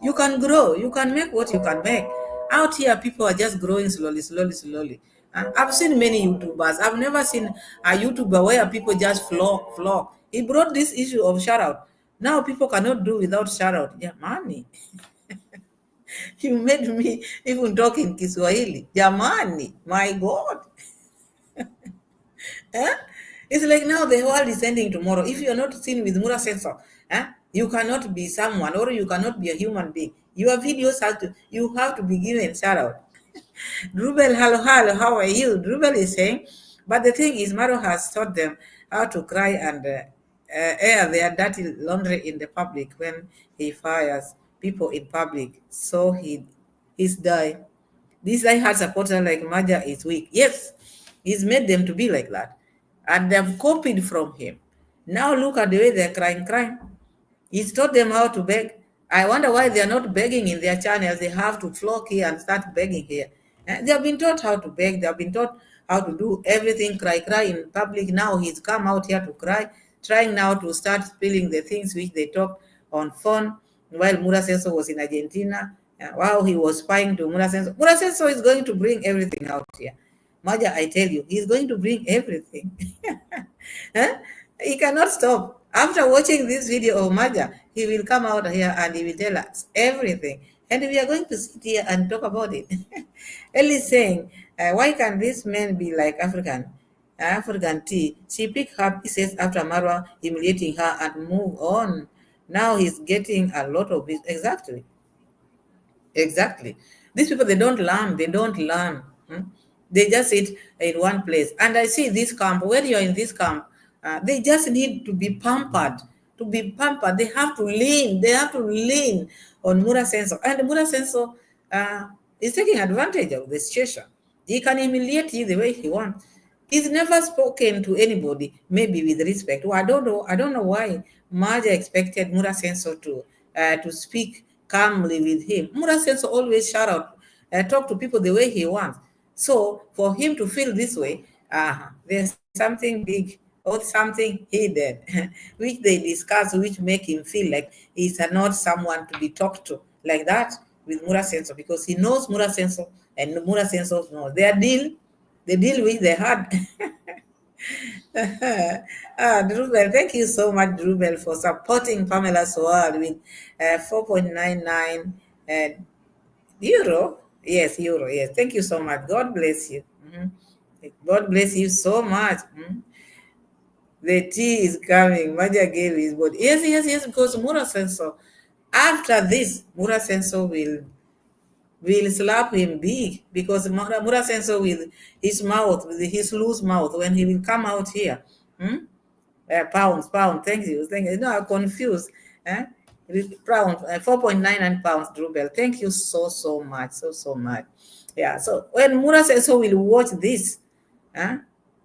You can grow. You can make what you can make. Out here, people are just growing slowly. I've seen many YouTubers. I've never seen a YouTuber where people just flock. He brought this issue of shout out. Now people cannot do without shout out. Jamani. You made me even talk in Kiswahili. Jamani. My God. It's like now the world is ending tomorrow. If you're not seen with Mura Senso, you cannot be someone, or you cannot be a human being. Your videos you have to be given shout out. Drubel, hello, how are you? Drubel is saying, but the thing is, Maro has taught them how to cry and air their dirty laundry in the public when he fires people in public. So he's die. This die-hard supporter like Maja is weak. Yes, he's made them to be like that. And they've copied from him. Now look at the way they're crying. He's taught them how to beg. I wonder why they're not begging in their channels. They have to flock here and start begging here. They have been taught how to beg. They have been taught how to do everything, cry in public. Now he's come out here to cry, trying now to start spilling the things which they talked on phone while Murasenso was in Argentina. While he was spying to Murasenso. Murasenso is going to bring everything out here. Maja, I tell you, he's going to bring everything. Huh? He cannot stop. After watching this video of Maja, he will come out here and he will tell us everything. And we are going to sit here and talk about it. Ellie saying, why can this man be like African tea? She picked her pieces after Marwa humiliating her and move on. Now he's getting a lot of it. Exactly. These people, they don't learn. They just sit in one place. And I see this camp, when you're in this camp, they just need to be pampered. They have to lean on Murasenso. And Murasenso is taking advantage of the situation. He can humiliate you the way he wants. He's never spoken to anybody, maybe with respect. Well, I don't know why Maja expected Murasenso to speak calmly with him. Murasenso always shout out, talk to people the way he wants. So for him to feel this way, there's something big or something hidden, which they discuss, which make him feel like he's not someone to be talked to like that with Murasenso, because he knows Murasenso and Murasenso knows their deal, the deal which they had. Drubel, thank you so much, Drubel, for supporting Pamela's World with 4.99 euro. Yes, euro. Yes, thank you so much. God bless you. God bless you so much. The tea is coming. Maja gave his body. Yes, because Murasenso, after this, Murasenso will slap him big, because Murasenso with his mouth, with his loose mouth, when he will come out here. Pounds, thank you. No, I'm confused. Pounds, 4.99 pounds, Drubel. Thank you so much, so much. Yeah, so when Murasenso will watch this,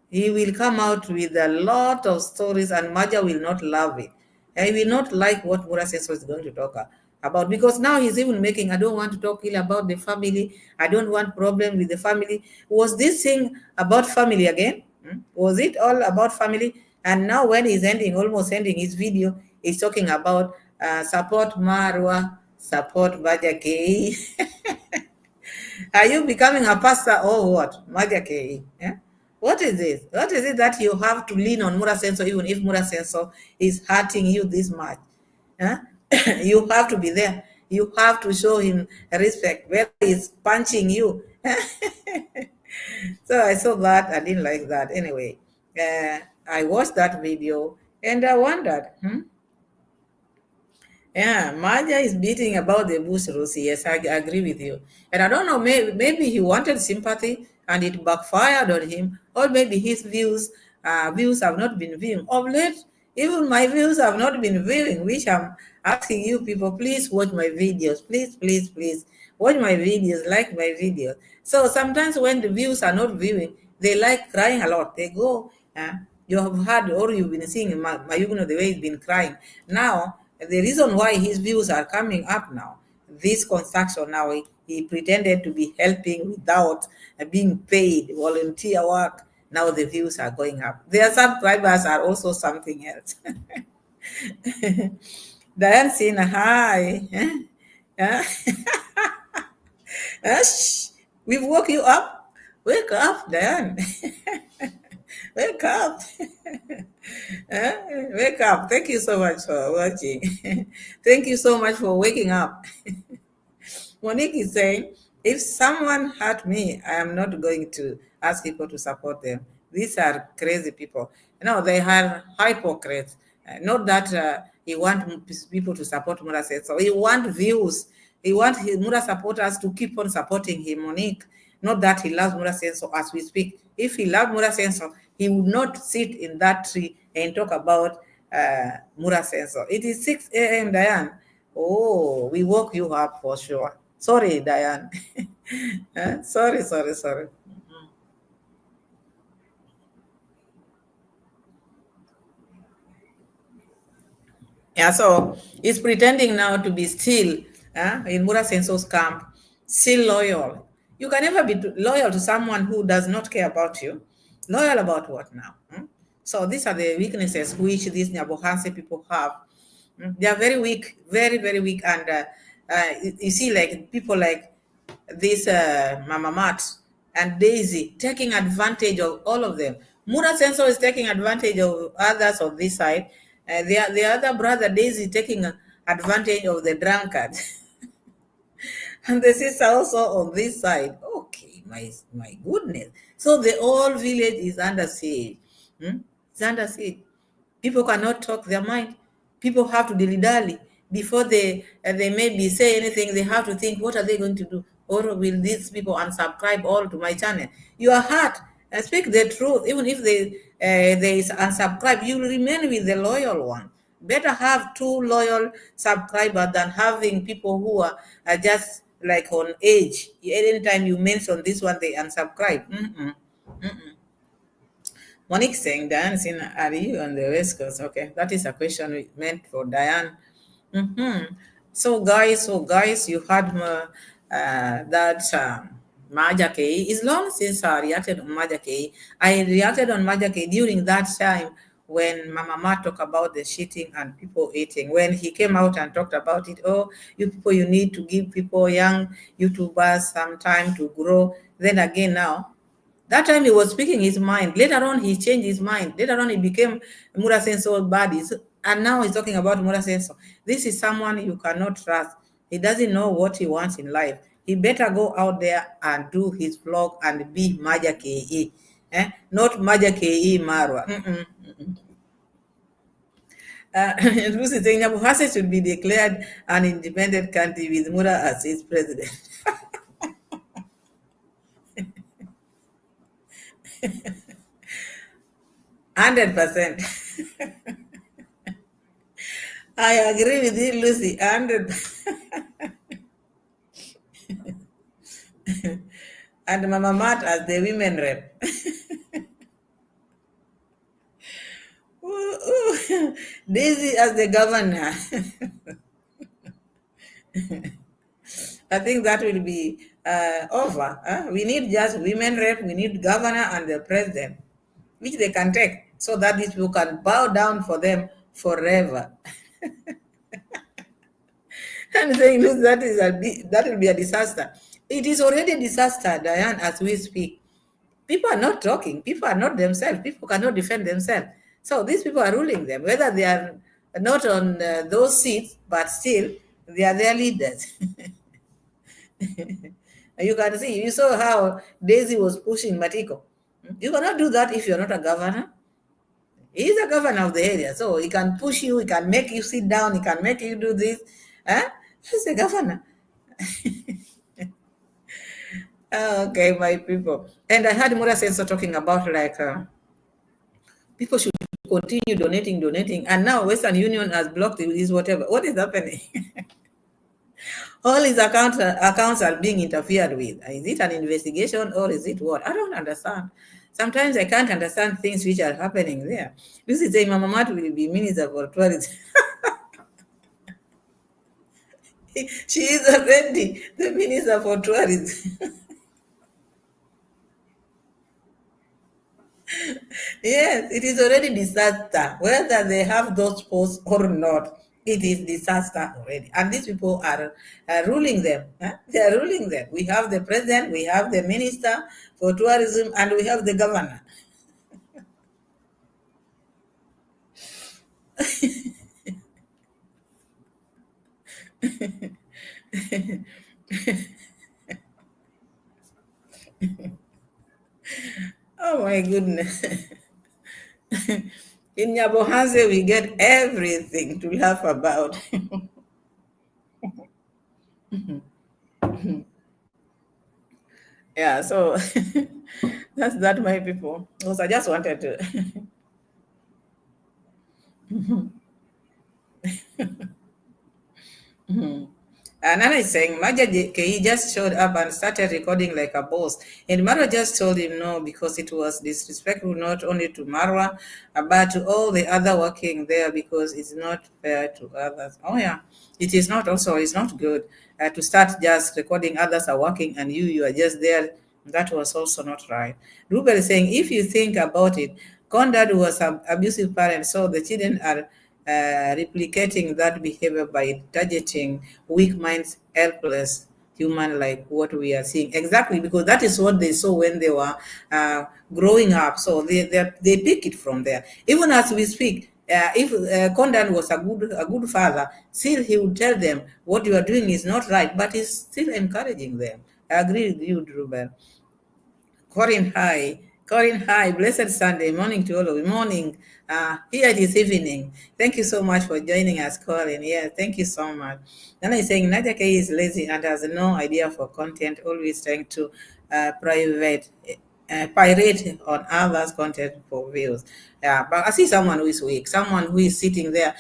he will come out with a lot of stories, and Maja will not love it. He will not like what Murasenso is going to talk about, because now he's even making, I don't want to talk about the family. I don't want problem with the family. Was this thing about family again? Was it all about family? And now when he's almost ending his video, he's talking about support Marwa, support Maja K. Are you becoming a pastor or what? Maja K. Yeah? What is this? What is it that you have to lean on Murasenso, even if Murasenso is hurting you this much? You have to be there. You have to show him respect, whether he's punching you. So I saw that. I didn't like that. Anyway, I watched that video and I wondered, yeah, Maja is beating about the bush, Rosie. Yes, I agree with you. And I don't know, maybe he wanted sympathy and it backfired on him, or maybe his views have not been viewing. Of late, even my views have not been viewing, which I'm asking you people, please watch my videos. Please watch my videos, like my videos. So sometimes when the views are not viewing, they like crying a lot. They go, you have heard or you've been seeing Mayugno the way he's been crying. Now, the reason why his views are coming up now, this construction now, he pretended to be helping without being paid, volunteer work. Now the views are going up. Their subscribers are also something else. Diane saying hi. We've woke you up. Wake up, Diane. Wake up. Wake up. Thank you so much for watching. Thank you so much for waking up. Monique is saying, if someone hurt me, I am not going to ask people to support them. These are crazy people. No, they are hypocrites. Not that he wants people to support Murasenso. He wants views. He wants Mura supporters to keep on supporting him, Monique. Not that he loves Murasenso as we speak. If he loved Murasenso, he would not sit in that tree and talk about Mura Sensor. It is 6 a.m., Diane. Oh, we woke you up for sure. Sorry, Diane. Sorry. Yeah, so he's pretending now to be still in Mura Senso's camp, still loyal. You can never be loyal to someone who does not care about you. Loyal about what now? So these are the weaknesses which these Nyabohanse people have. They are very weak, very, very weak. And you see, like people like this Mama Mat and Daisy taking advantage of all of them. Mura Senso is taking advantage of others on this side. The other brother, Daisy, taking advantage of the drunkard. And the sister also on this side. Okay, my goodness. So the whole village is under siege. It's under siege. People cannot talk their mind. People have to dilly-dally before they maybe say anything. They have to think, what are they going to do? Or will these people unsubscribe all to my channel? Your heart, speak the truth. Even if they unsubscribe, you will remain with the loyal one. Better have 2 loyal subscribers than having people who are just like on age. Anytime you mention this one, they unsubscribe. Monique saying, Diane, are you on the West Coast? Okay, that is a question meant for Diane. So guys, you heard that Maja K. It's long since I reacted on Maja K. I reacted on Maja K during that time when Mama Ma talked about the shitting and people eating. When he came out and talked about it, oh, you people, you need to give people, young YouTubers, some time to grow. Then again now, that time he was speaking his mind. Later on, he changed his mind. Later on, he became Mura Senso body. And now he's talking about Mura Senso. This is someone you cannot trust. He doesn't know what he wants in life. He better go out there and do his vlog and be Maja KE. Not Maja KE Marwa. Lucy saying Yabuhans should be declared an independent country with Mura as its president. 100%. I agree with you, Lucy. 100. And Mama Mat as the women rep. Daisy as the governor. I think that will be over. We need just women rep, we need governor and the president, which they can take so that these people can bow down for them forever. And saying, look, that will be a disaster. It is already a disaster, Diane, as we speak. People are not talking. People are not themselves. People cannot defend themselves. So these people are ruling them, whether they are not on those seats, but still they are their leaders. You can see, you saw how Daisy was pushing Matiko. You cannot do that if you're not a governor. He's a governor of the area, so he can push you, he can make you sit down, he can make you do this. He's a governor. Okay, my people. And I heard Mura Senso talking about like people should continue donating, and now Western Union has blocked his whatever. What is happening? All his accounts are being interfered with. Is it an investigation or is it what? I don't understand. Sometimes I can't understand things which are happening there. This is saying Mama Mat will be minister for tourism. She is already the minister for tourism. Yes, it is already disaster. Whether they have those posts or not, it is disaster already. And these people are ruling them. They are ruling them. We have the president, we have the minister for tourism, and we have the governor. Oh my goodness. In Yabuhans, we get everything to laugh about. Yeah, so that's that, my people. Because I just wanted to. And Nana is saying, Maja, he just showed up and started recording like a boss. And Marwa just told him no because it was disrespectful not only to Marwa, but to all the other working there because it's not fair to others. Oh, yeah. It is not also, it's not good to start just recording others are working and you are just there. That was also not right. Ruben is saying, if you think about it, Conrad was an abusive parent, so the children are replicating that behavior by targeting weak minds, helpless human like what we are seeing. Exactly, because that is what they saw when they were growing up. So they pick it from there. Even as we speak, if Condan was a good father, still he would tell them what you are doing is not right, but he's still encouraging them. I agree with you, Ruben. Corin, hi. Corin, hi. Blessed Sunday morning to all of you. Morning. Here it is evening. Thank you so much for joining us, Corin. Yeah, thank you so much. Then I'm saying Nadia K is lazy and has no idea for content, always trying to pirate on others' content for views. Yeah, but I see someone who is weak, someone who is sitting there.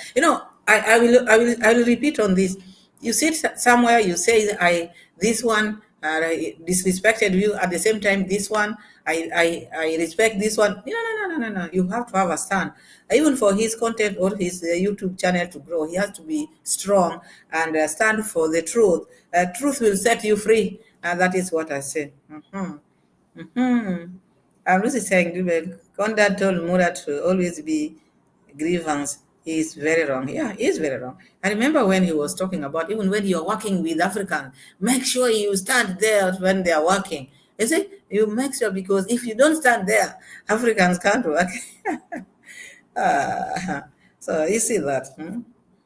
I will repeat on this. You sit somewhere, you say, this one disrespected you. At the same time, this one, I respect this one. No. You have to have a stand. Even for his content or his YouTube channel to grow, he has to be strong and stand for the truth. Truth will set you free. And that is what I say. I'm Lucy saying, Conrad told Mura to always be grievance. He is very wrong. Yeah, he is very wrong. I remember when he was talking about even when you're working with Africans, make sure you stand there when they are working. You see, you make sure because if you don't stand there, Africans can't work. So you see that.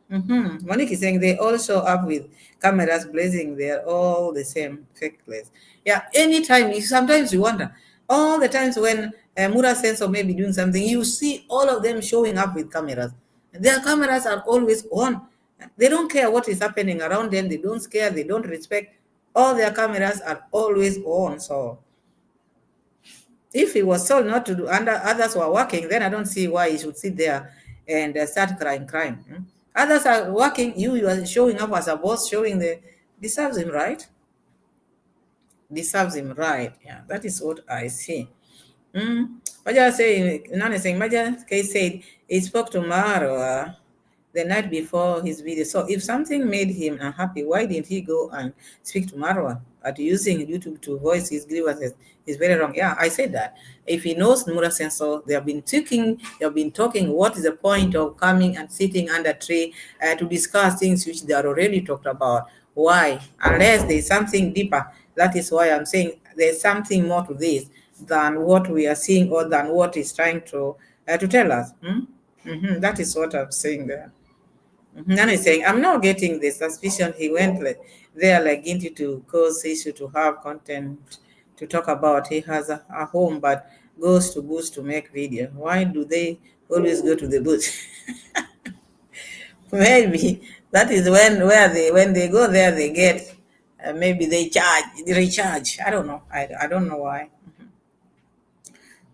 Monique is saying they all show up with cameras blazing. They're all the same fake place. Yeah, anytime. Sometimes you wonder. All the times when Mura Sense or maybe doing something, you see all of them showing up with cameras. Their cameras are always on. They don't care what is happening around them. They don't scare. They don't respect. All their cameras are always on. So if he was told not to do, and others were working, then I don't see why he should sit there and start crying. Others are working, you are showing up as a boss, showing deserves him, right? Deserves him, right? Yeah, that is what I see. Maja saying, Nana saying, Maja K said he spoke to Marwa the night before his video. So if something made him unhappy, why didn't he go and speak to Marwa? At using YouTube to voice his grievances is very wrong. Yeah, I said that. If he knows Mura Sensor, they have been talking. What is the point of coming and sitting under a tree to discuss things which they are already talked about? Why? Unless there's something deeper. That is why I'm saying there's something more to this than what we are seeing or than what he's trying to tell us. That is what I'm saying there. Nana is saying, I'm not getting the suspicion he went there like into to cause issue to have content to talk about. He has a home but goes to booth to make video. Why do they always go to the booth? Maybe that is when they go there they get maybe they recharge. I don't know. I don't know why.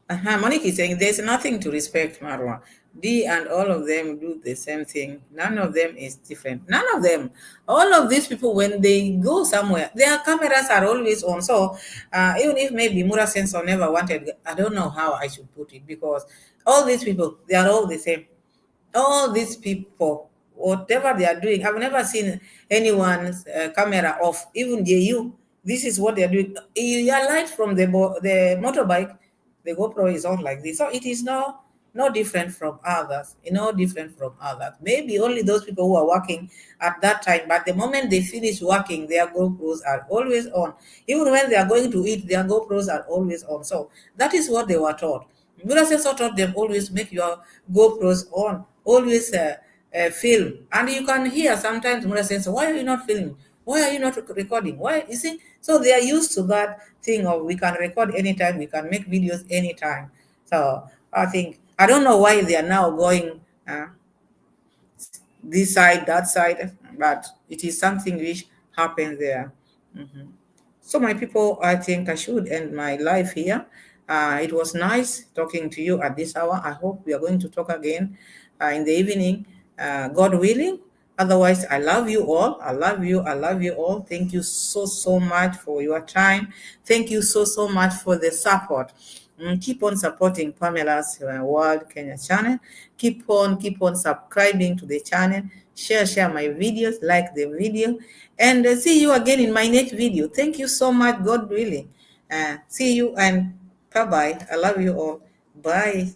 Monique is saying there's nothing to respect, Marwa. D and all of them do the same thing. None of them is different. None of them. All of these people, when they go somewhere, their cameras are always on. So even if maybe Mura Sensor never wanted, I don't know how I should put it because all these people, they are all the same. All these people, whatever they are doing, I've never seen anyone's camera off. Even you, this is what they are doing. You are light from the motorbike, the GoPro is on like this. So it is no different from others. No different from others. Maybe only those people who are working at that time. But the moment they finish working, their GoPros are always on. Even when they are going to eat, their GoPros are always on. So that is what they were taught. Miracle taught them always make your GoPros on, always film. And you can hear sometimes Mura says, why are you not filming? Why are you not recording? Why? You see, so they are used to that thing of we can record anytime, we can make videos anytime. So I think, I don't know why they are now going this side, that side, but it is something which happened there. So my people, I think I should end my life here. It was nice talking to you at this hour. I hope we are going to talk again in the evening, God willing. Otherwise, I love you all. I love you. I love you all. Thank you so much for your time. Thank you so much for the support. Keep on supporting Pamela's World Kenya channel. Keep on subscribing to the channel. Share my videos, like the video, and see you again in my next video. Thank you so much. God willing. See you and bye bye. I love you all. Bye.